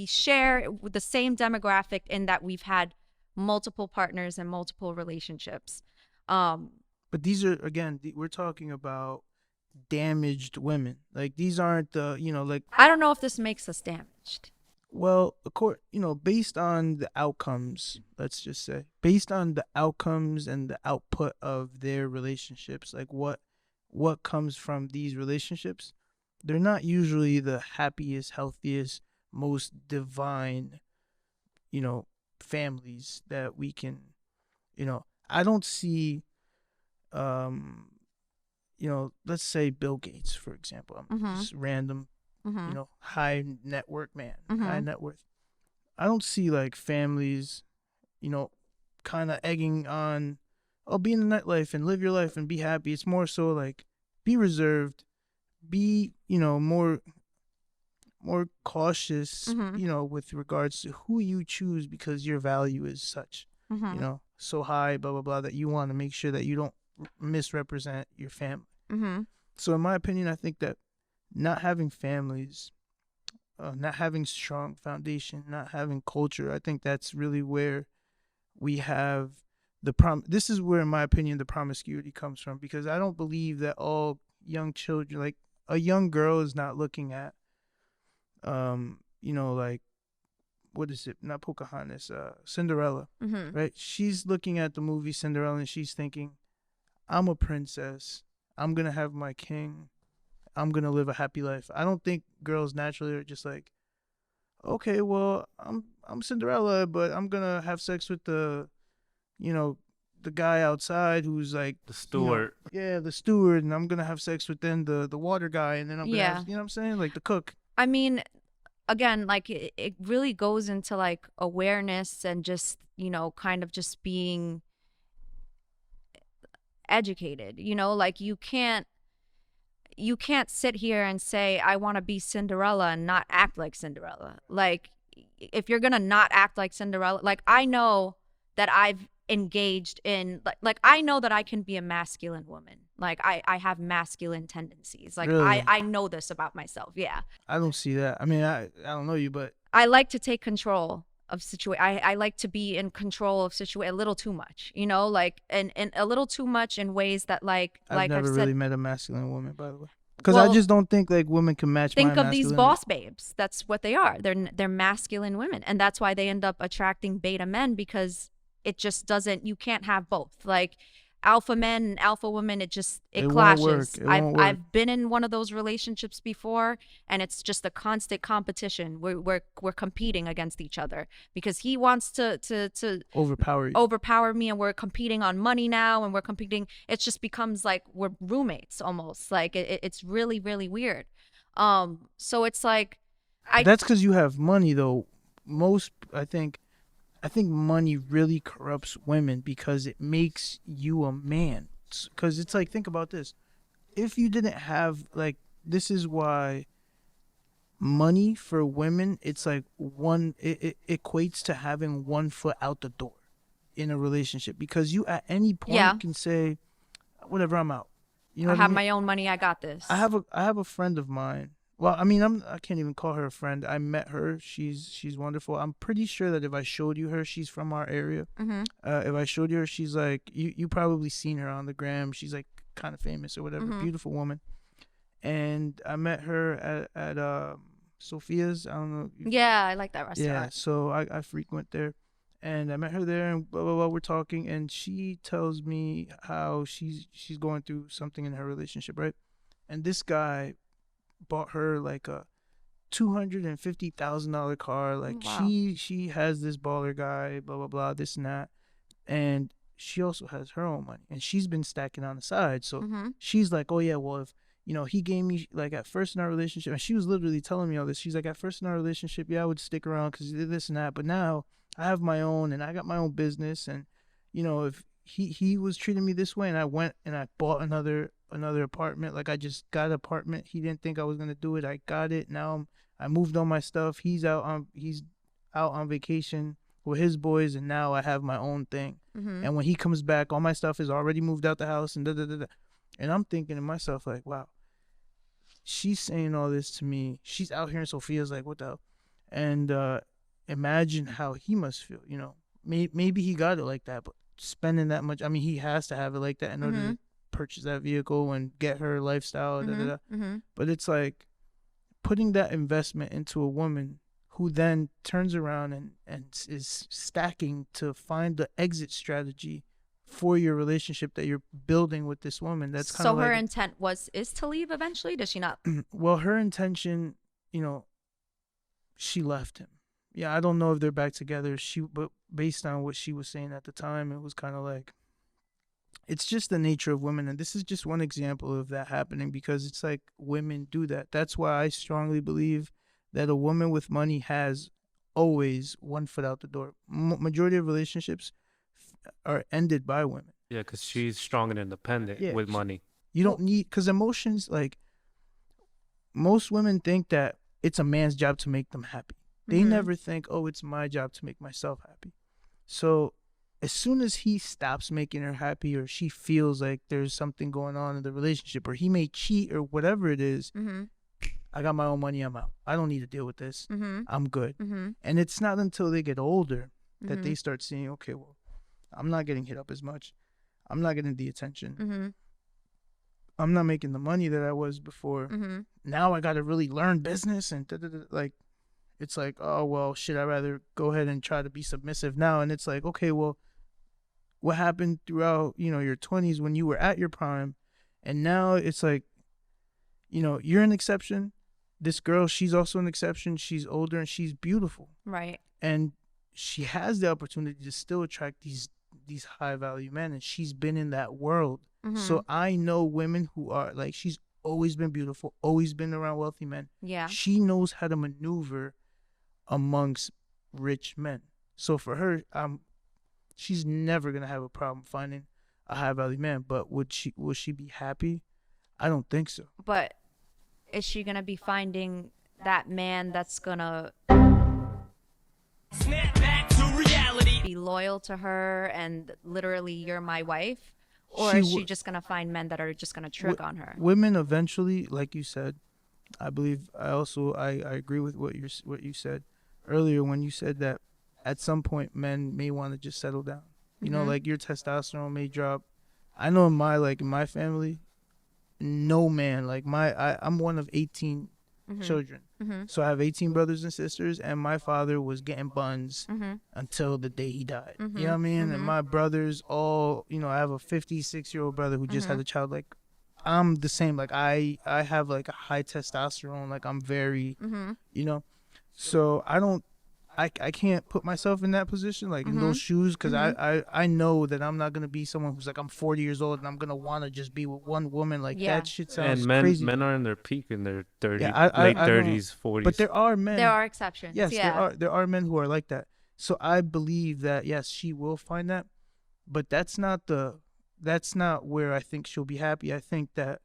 share the same demographic in that we've had multiple partners and multiple relationships. But these are, again, we're talking about damaged women. Like these aren't the, you know, like, I don't know if this makes us damaged. well, you know, based on the outcomes, let's just say, based on the outcomes and the output of their relationships, like what comes from these relationships, they're not usually the happiest, healthiest, most divine, you know, families that we can, you know, I don't see, you know, let's say Bill Gates, for example. I'm just random Mm-hmm. you know, high network man, Mm-hmm. high net worth. I don't see like families, you know, kind of egging on, oh, be in the nightlife and live your life and be happy. It's more so like be reserved, be, you know, more cautious, Mm-hmm. you know, with regards to who you choose because your value is such, Mm-hmm. you know, so high, blah blah blah, that you want to make sure that you don't misrepresent your family. Mm-hmm. So in my opinion, I think that not having families, not having strong foundation, not having culture, I think that's really where we have this is where, in my opinion, the promiscuity comes from, because I don't believe that all young children, like a young girl is not looking at you know, like, what is it, not Pocahontas, Cinderella, Mm-hmm. right? She's looking at the movie Cinderella and she's thinking, I'm a princess, I'm gonna have my king, I'm gonna live a happy life. I don't think girls naturally are just like, okay, well, I'm Cinderella, but I'm gonna have sex with the, you know, the guy outside who's like, The you know, steward. yeah, the steward, and I'm gonna have sex with then the water guy, and then I'm gonna Yeah. have, you know what I'm saying, like the cook. I mean, again, like it really goes into like awareness and just, you know, kind of just being educated, you know, like you can't sit here and say I want to be Cinderella and not act like Cinderella. Like if you're going to not act like Cinderella, like I know that I've engaged in like I know that I can be a masculine woman. Like I have masculine tendencies. Like Really? I know this about myself. Yeah. I don't see that. I mean, I don't know you, but I like to take control of situation. I like to be in control of situation a little too much, you know, like and a little too much in ways that I've never I've really said. met a masculine woman, by the way, because I Well, just don't think like women can match my think of these masculinity. boss babes. That's what they are. They're masculine women, and that's why they end up attracting beta men, because it just doesn't. You can't have both. Like alpha men and alpha women, it It won't work. clashes. It won't work. I've been in one of those relationships before, and it's just a constant competition. We're competing against each other because he wants to Overpower you. overpower me, and we're competing on money now, and we're competing. It just becomes like we're roommates almost. Like it's really really weird. So it's like That's because you have money, though. Most, I think money really corrupts women because it makes you a man. Because it's like, think about this. If you didn't have, like, this is why money for women, it's like it equates to having 1 foot out the door in a relationship, because you at any point Yeah. can say, whatever, I'm out. You know I what have mean? my own money. I got this. I have a friend of mine. Well, I mean, I can't even call her a friend. I met her. She's wonderful. I'm pretty sure that if I showed you her, she's from our area. Mm-hmm. If I showed you her, she's like, you probably seen her on the gram. She's like kind of famous or whatever. Mhm. Beautiful woman. And I met her at Sophia's. I don't know. Yeah, I like that Yeah, restaurant. so I frequent there, and I met her there, and blah blah blah. We're talking, and she tells me how she's going through something in her relationship, right? And this guy bought her like a $250,000 car. Like Wow. she has this baller guy, blah blah blah, this and that, and she also has her own money, and she's been stacking on the side. So Mm-hmm. she's like, oh yeah, well, if you know, he gave me, like, at first in our relationship, and she was literally telling me all this. She's like, at first in our relationship, yeah, I would stick around because this and that, but now I have my own, and I got my own business, and you know, if he was treating me this way, and I went and I bought another apartment, like I just got an apartment. He didn't think I was gonna do it. I got it. Now I moved all my stuff. He's out on vacation with his boys, and now I have my own thing. Mm-hmm. And when he comes back, all my stuff is already moved out the house, and da da da da. And I'm thinking to myself, like, wow, she's saying all this to me. She's out here in Sophia's, like, what the hell? And imagine how he must feel, you know. Maybe he got it like that, but spending that much, I mean, he has to have it like that in order to purchase that vehicle and get her lifestyle, da, da, da. Mm-hmm. But it's like putting that investment into a woman who then turns around and is stacking to find the exit strategy for your relationship that you're building with this woman. That's kind of So her like, intent is to leave eventually. Does she not? well, her intention, you know, she left him. Yeah, I don't know if they're back together. But based on what she was saying at the time, it was kind of like, it's just the nature of women, and this is just one example of that happening, because it's like women do that. That's why I strongly believe that a woman with money has always one foot out the door. Majority of relationships are ended by women. Yeah, because she's strong and independent with money. You don't need, because emotions, like, most women think that it's a man's job to make them happy. They never think, oh, it's my job to make myself happy. So as soon as he stops making her happy, or she feels like there's something going on in the relationship, or he may cheat or whatever it is, I got my own money, I'm out. I don't need to deal with this. I'm good. And it's not until they get older that they start seeing, okay, well, I'm not getting hit up as much. I'm not getting the attention. I'm not making the money that I was before. Now I got to really learn business and like, it's like, oh, well, shit, I'd rather go ahead and try to be submissive now. And it's like, okay, well, what happened throughout, your 20s when you were at your prime? And now it's like, you're an exception. This girl, she's also an exception. She's older and she's beautiful. Right. And she has the opportunity to still attract these high value men, and she's been in that world. So I know women who are like, she's always been beautiful, always been around wealthy men. Yeah. She knows how to maneuver amongst rich men. So for her, she's never gonna have a problem finding a high value man. But will she be happy? I don't think so. But is she gonna be finding that man that's gonna Snap back to reality. be loyal to her and literally, you're my wife? Or She is she w- just gonna find men that are just gonna trick on her? Women eventually, like you said, I believe. I agree with what you said earlier when you said that at some point men may want to just settle down. Like your testosterone may drop. I know in my family, no man, like I'm one of 18 children. So I have 18 brothers and sisters, and my father was getting buns until the day he died. You know what I mean? And my brothers all, I have a 56-year-old brother who just had a child. Like, I'm the same. Like, I have like a high testosterone. Like, I'm very, so I can't put myself in that position, like in those shoes, because I know that I'm not going to be someone who's like, I'm 40 years old and I'm going to want to just be with one woman. Like, that shit sounds and crazy. men are in their peak in their 30s, Yeah, late I know. 30s, 40s. But there are men. There are exceptions. Yes, yeah. there are men who are like that. So I believe that, yes, she will find that, but that's not where I think she'll be happy. I think that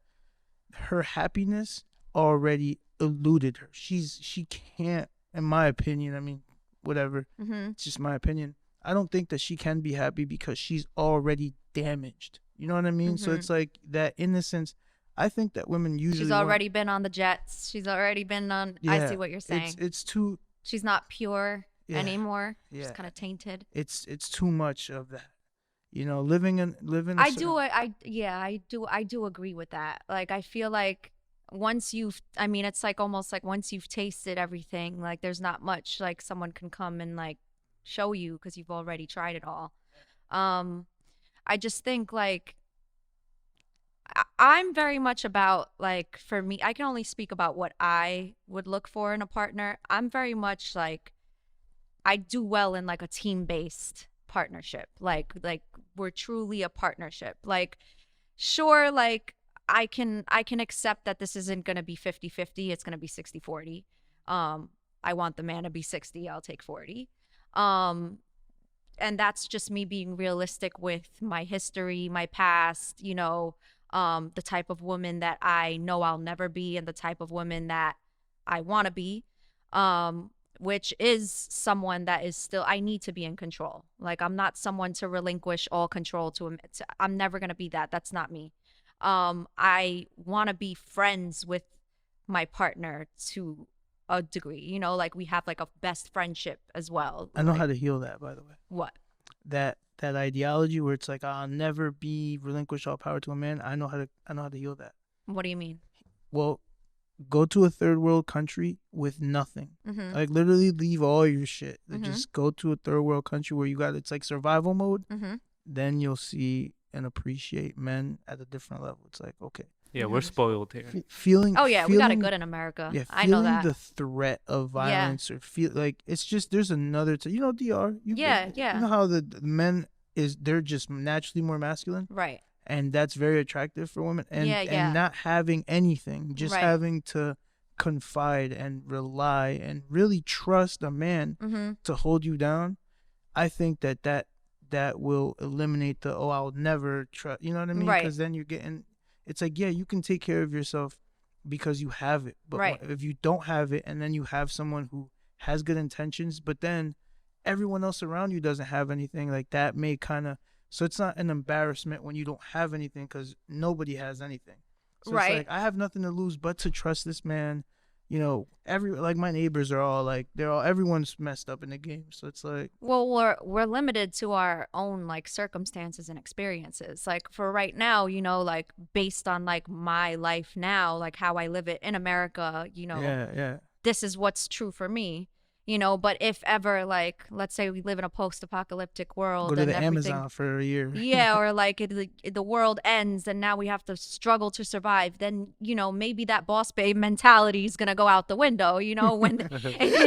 her happiness already eluded her. She can't, in my opinion, I mean, whatever, it's just my opinion, I don't think that she can be happy because she's already damaged. You know what I mean? So it's like that innocence. I think that women usually She's already been on the jets. She's already been on. I see what you're saying. It's too. She's not pure anymore. Yeah. She's kind of tainted. It's too much of that. Living. I do agree with that. Like, I feel like it's like almost like once you've tasted everything, like there's not much like someone can come and like show you because you've already tried it all. I just think like I'm very much about, like, for me, I can only speak about what I would look for in a partner. I'm very much like, I do well in like a team-based partnership. Like we're truly a partnership. Like, sure, like I can accept that this isn't going to be 50-50. It's going to be 60-40. I want the man to be 60. I'll take 40. And that's just me being realistic with my history, my past, the type of woman that I know I'll never be and the type of woman that I want to be, which is someone that is still, I need to be in control. Like, I'm not someone to relinquish all control to. I'm never going to be that. That's not me. I want to be friends with my partner to a degree, like we have like a best friendship as well. I know how to heal that, by the way. What? That ideology where it's like, I'll never relinquish all power to a man. I know how to heal that. What do you mean? Well, go to a third world country with nothing. Like, literally leave all your shit. Like, just go to a third world country where it's like survival mode. Then you'll see and appreciate men at a different level. It's like, okay. Yeah, we're spoiled here. Feeling. Oh yeah, we got it good in America. Yeah, I know that. The threat of violence or feel like it's just, there's another. DR. Yeah. You know how the men they're just naturally more masculine. Right. and that's very attractive for women. And and not having anything, just Right. having to confide and rely and really trust a man Mm-hmm. to hold you down. I think that will eliminate the I'll never trust. You know what I mean? Right. Because then you're getting. It's like, yeah, you can take care of yourself because you have it, but Right. if you don't have it, and then you have someone who has good intentions, but then everyone else around you doesn't have anything, like that may kind of. So it's not an embarrassment when you don't have anything because nobody has anything. So Right. it's like, I have nothing to lose but to trust this man. You know, like my neighbors are all like, everyone's messed up in the game. So it's like, Well, we're limited to our own like circumstances and experiences. Like for right now, you know, like based on like my life now, like how I live it in America, you know, yeah. this is what's true for me. You know, but if ever, like, let's say we live in a post-apocalyptic world Go to and the everything, Amazon for a year. yeah, or like the world ends and now we have to struggle to survive, then, you know, maybe that boss babe mentality is gonna go out the window, you know, when,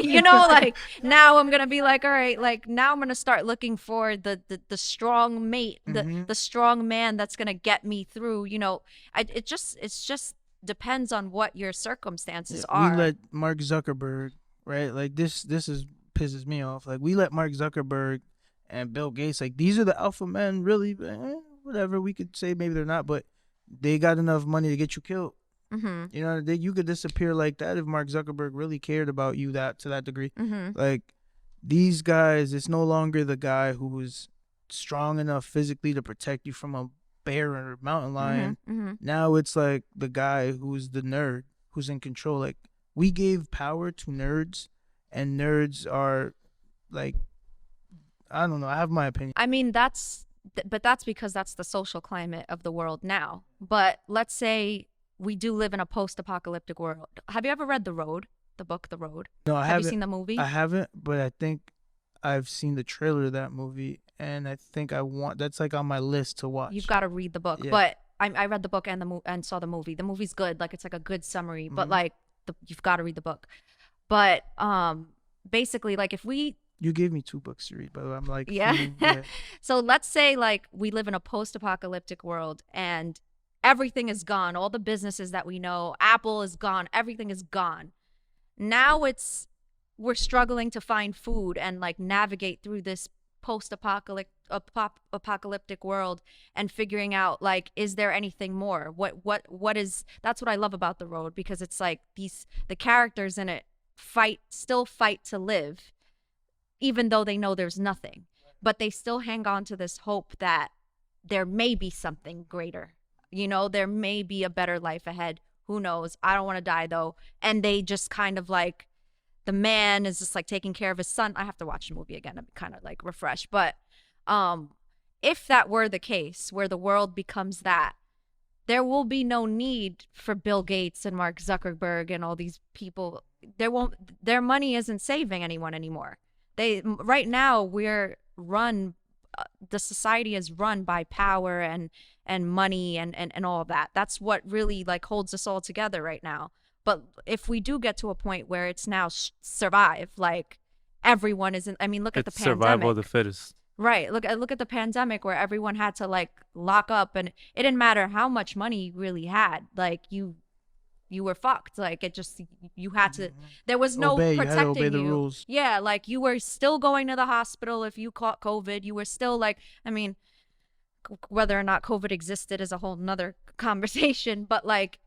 you know, like now I'm gonna be like, all right, like now I'm gonna start looking for the strong mate, the strong man that's gonna get me through, you know. It's just depends on what your circumstances are. We let Mark Zuckerberg, right? Like this is pisses me off. Like we let Mark Zuckerberg and Bill Gates, like these are the alpha men, really. Whatever, we could say maybe they're not, but they got enough money to get you killed. Mm-hmm. You know, you could disappear like that if Mark Zuckerberg really cared about you to that degree. Mm-hmm. Like these guys, it's no longer the guy who was strong enough physically to protect you from a bear or mountain lion. Mm-hmm. Now it's like the guy who's the nerd who's in control. Like we gave power to nerds, and nerds are like, I don't know. I have my opinion. I mean, but that's because that's the social climate of the world now. But let's say we do live in a post-apocalyptic world. Have you ever read The Road, the book The Road? No, I Have haven't. you seen the movie? I haven't, but I think I've seen the trailer of that movie, and I think that's like on my list to watch. You've got to read the book. Yeah. But I read the book and saw the movie. The movie's good. Like it's like a good summary. But Mhm. like you've got to read the book. But basically, like if we You gave me 2 books to read, but I'm like, Yeah. yeah. So let's say like we live in a post-apocalyptic world and everything is gone. All the businesses that we know, Apple is gone. Everything is gone. Now we're struggling to find food and like navigate through this post-apocalyptic world and figuring out like, is there anything more? What is, that's what I love about The Road, because it's like the characters in it still fight to live, even though they know there's nothing, but they still hang on to this hope that there may be something greater. You know, there may be a better life ahead. Who knows? I don't want to die though. And they just kind of like, the man is just like taking care of his son. I have to watch the movie again to kind of like refresh. But if that were the case, where the world becomes that, there will be no need for Bill Gates and Mark Zuckerberg and all these people. Their money isn't saving anyone anymore. Right now we're run, the society is run by power and money and all of that. That's what really like holds us all together right now. But if we do get to a point where it's now survive, like everyone isn't, I mean, look at the pandemic. Survival of the fittest. Right. Look at the pandemic where everyone had to like lock up, and it didn't matter how much money you really had. Like you were fucked. Like it just, you had to, there was no Obey. You protecting had to obey the rules. Yeah. Like you were still going to the hospital if you caught COVID. You were still like, I mean, whether or not COVID existed is a whole nother conversation, but like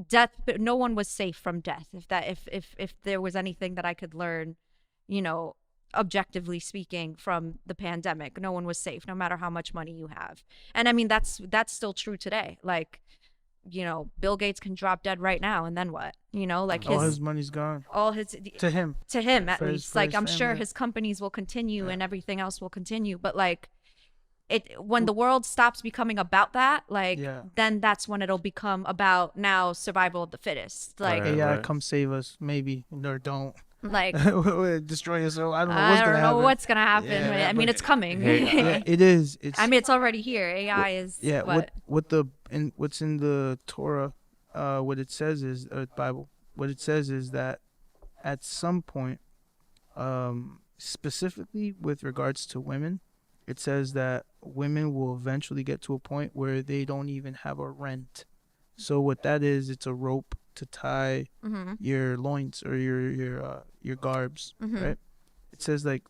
death, but no one was safe from death. If there was anything that I could learn, you know, objectively speaking, from the pandemic, no one was safe, no matter how much money you have. And I mean, that's still true today. Like, you know, Bill Gates can drop dead right now, and then what? You know, like All his money's gone. all his To him. at For his- least. for Like his I'm sure family. his companies will continue and everything else will continue, but like when the world stops becoming about that, like Yeah. then that's when it'll become about now survival of the fittest. Like Right. AI, come save us, maybe, or don't. like Destroy us. So I don't know I what's don't gonna know happen. what's gonna happen. Yeah, I mean, but- it's coming. Yeah, it is. It's. I mean, it's already here. AI is. yeah. But What's in the Torah, what it says is, Bible. What it says is that at some point, specifically with regards to women, it says that women will eventually get to a point where they don't even have a rent. So what that is, it's a rope to tie your loins or your garbs, right? It says like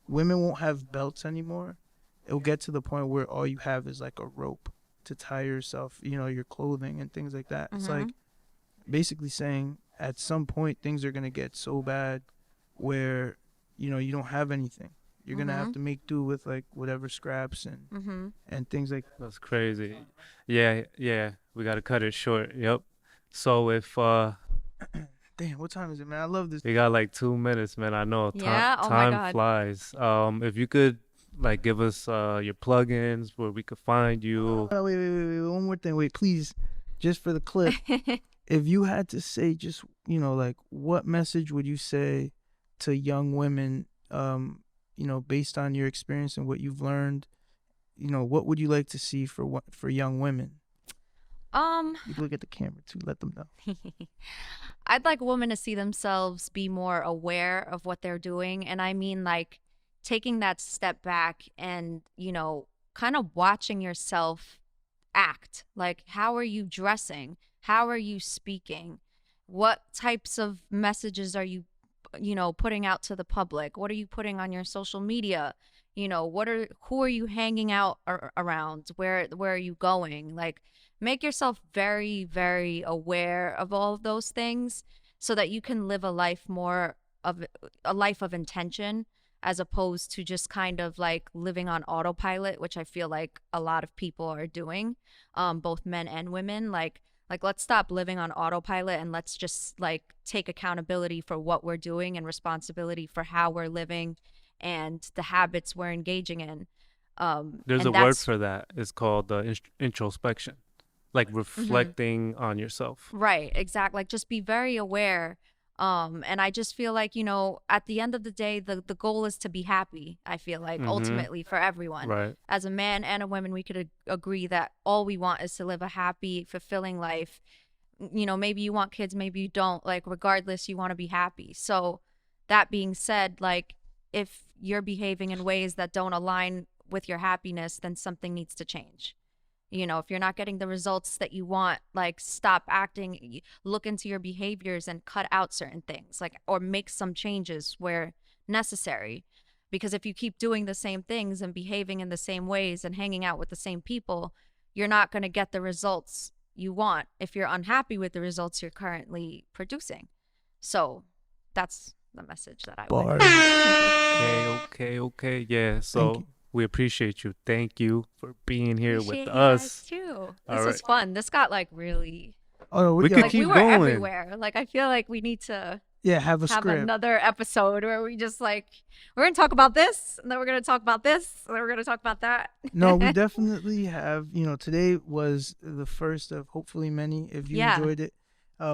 women won't have belts anymore. It'll get to the point where all you have is like a rope to tie yourself, your clothing and things like that. It's like basically saying at some point things are gonna get so bad where you don't have anything. You're gonna have to make do with like whatever scraps and things like. That's crazy. Yeah, we gotta cut it short. Yep. So if Damn, what time is it, man? I love this. we got like 2 minutes, man. I know Yeah, oh my time God. flies. If you could like give us your plugins where we could find you. Oh, wait, one more thing. Wait, please, just for the clip. If you had to say just, like what message would you say to young women, based on your experience and what you've learned, what would you like to see for young women? You look at the camera too, let them know. I'd like women to see themselves be more aware of what they're doing. And I mean, like, taking that step back and, kind of watching yourself act. Like, how are you dressing? How are you speaking? What types of messages are you, putting out to the public? What are you putting on your social media? Who are you hanging out around? Where are you going? Like, make yourself very, very aware of all of those things so that you can live a life of intention, as opposed to just kind of like living on autopilot, which I feel like a lot of people are doing, both men and women. Like let's stop living on autopilot and let's just like take accountability for what we're doing and responsibility for how we're living and the habits we're engaging in. There's and a word for that. It's called introspection, like reflecting on yourself. Right, exactly. Like, just be very aware. And I just feel like, at the end of the day, the goal is to be happy, I feel like, ultimately, for everyone. Right. As a man and a woman, we could agree that all we want is to live a happy, fulfilling life. Maybe you want kids, maybe you don't. Like, regardless, you want to be happy. So that being said, like, if you're behaving in ways that don't align with your happiness, then something needs to change. If you're not getting the results that you want, like, stop acting, look into your behaviors and cut out certain things, like, or make some changes where necessary. Because if you keep doing the same things and behaving in the same ways and hanging out with the same people, you're not going to get the results you want if you're unhappy with the results you're currently producing. So that's the message that I would. Okay. Yeah. So we appreciate you. Thank you for being here with Appreciate you us. guys too. All This was right. fun. This got like really. Oh, We could Like, keep we were going. everywhere. Like, I feel like we need to have a have script. another episode where we just like, we're gonna talk about this, and then we're gonna talk about this, and then we're gonna talk about that. No, we definitely have. Today was the first of hopefully many. If you Yeah. enjoyed it,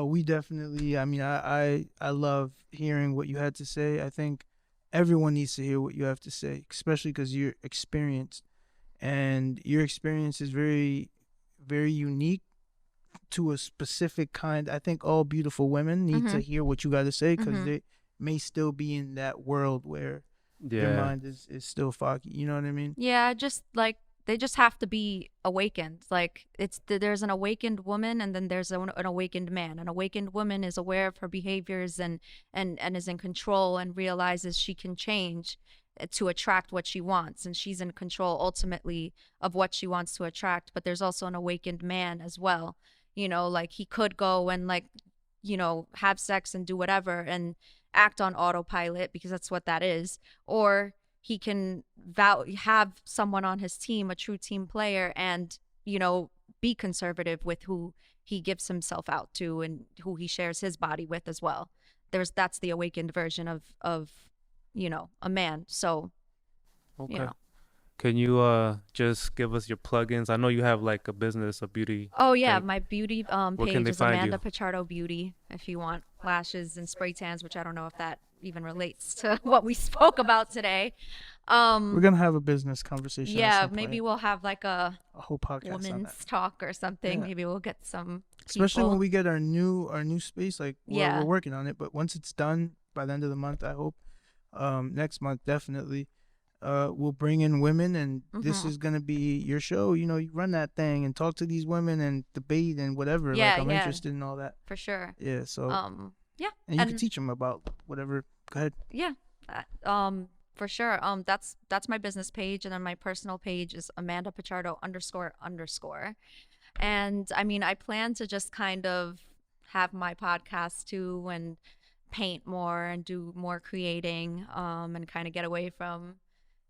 we definitely. I mean, I love hearing what you had to say. I think everyone needs to hear what you have to say, especially because you're experienced, and your experience is very, very unique to a specific kind. I think all beautiful women need to hear what you got to say because they may still be in that world where their mind is still foggy. You know what I mean? Yeah, just like they just have to be awakened. Like, there's an awakened woman, and then there's an awakened man. An awakened woman is aware of her behaviors and is in control and realizes she can change to attract what she wants, and she's in control ultimately of what she wants to attract. But there's also an awakened man as well. Like, he could go and like, have sex and do whatever and act on autopilot, because that's what that is, or he can have someone on his team, a true team player, and be conservative with who he gives himself out to and who he shares his body with as well. That's the awakened version of a man. So Okay. Can you just give us your plugins? I know you have like a business, a beauty. Oh yeah, thing. my beauty can page they is find Amanda you? Pichardo Beauty. If you want lashes and spray tans, which I don't know if that even relates to what we spoke about today. We're gonna have a business conversation. at Yeah, some maybe point. we'll have like a whole podcast on that. women's talk or something. Yeah. Maybe we'll get some Especially people. when we get our new space. Like Yeah. we're working on it, but once it's done by the end of the month, I hope next month definitely. we'll bring in women, and this is gonna be your show. You know, you run that thing and talk to these women and debate and whatever. Yeah, like I'm yeah. interested in all that. For sure. Yeah. So Yeah. and you can teach them about whatever. Go ahead. Yeah. For sure. That's my business page, and then my personal page is Amanda Pichardo __. And I mean, I plan to just kind of have my podcast too, and paint more and do more creating, and kind of get away from,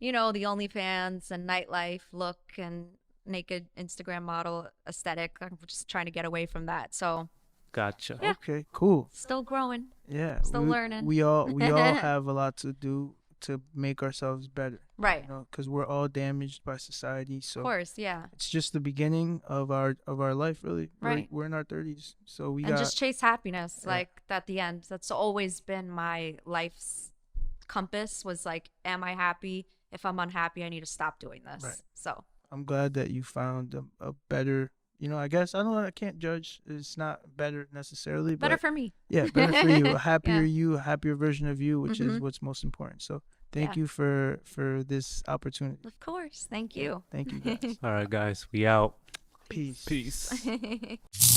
the OnlyFans and nightlife look and naked Instagram model aesthetic. I'm just trying to get away from that. So Gotcha. Yeah. Okay. Cool. still growing. Yeah. Still learning. We all have a lot to do to make ourselves better. Right. You know, because we're all damaged by society. So Of course. Yeah. it's just the beginning of our life, really. Right. We're in our 30s, so we And got just chase happiness, Yeah. like at the end. That's always been my life's compass, was like, am I happy? If I'm unhappy, I need to stop doing this. Right. So I'm glad that you found a better. I guess I don't know. I can't judge. It's not better necessarily, better but for me. yeah, better for you. A happier Yeah. you, a happier version of you, which is Mhm. what's most important. So thank Yeah. you for this opportunity. Of course. Thank you. Thank you guys. All right, guys, we out. Peace. Peace.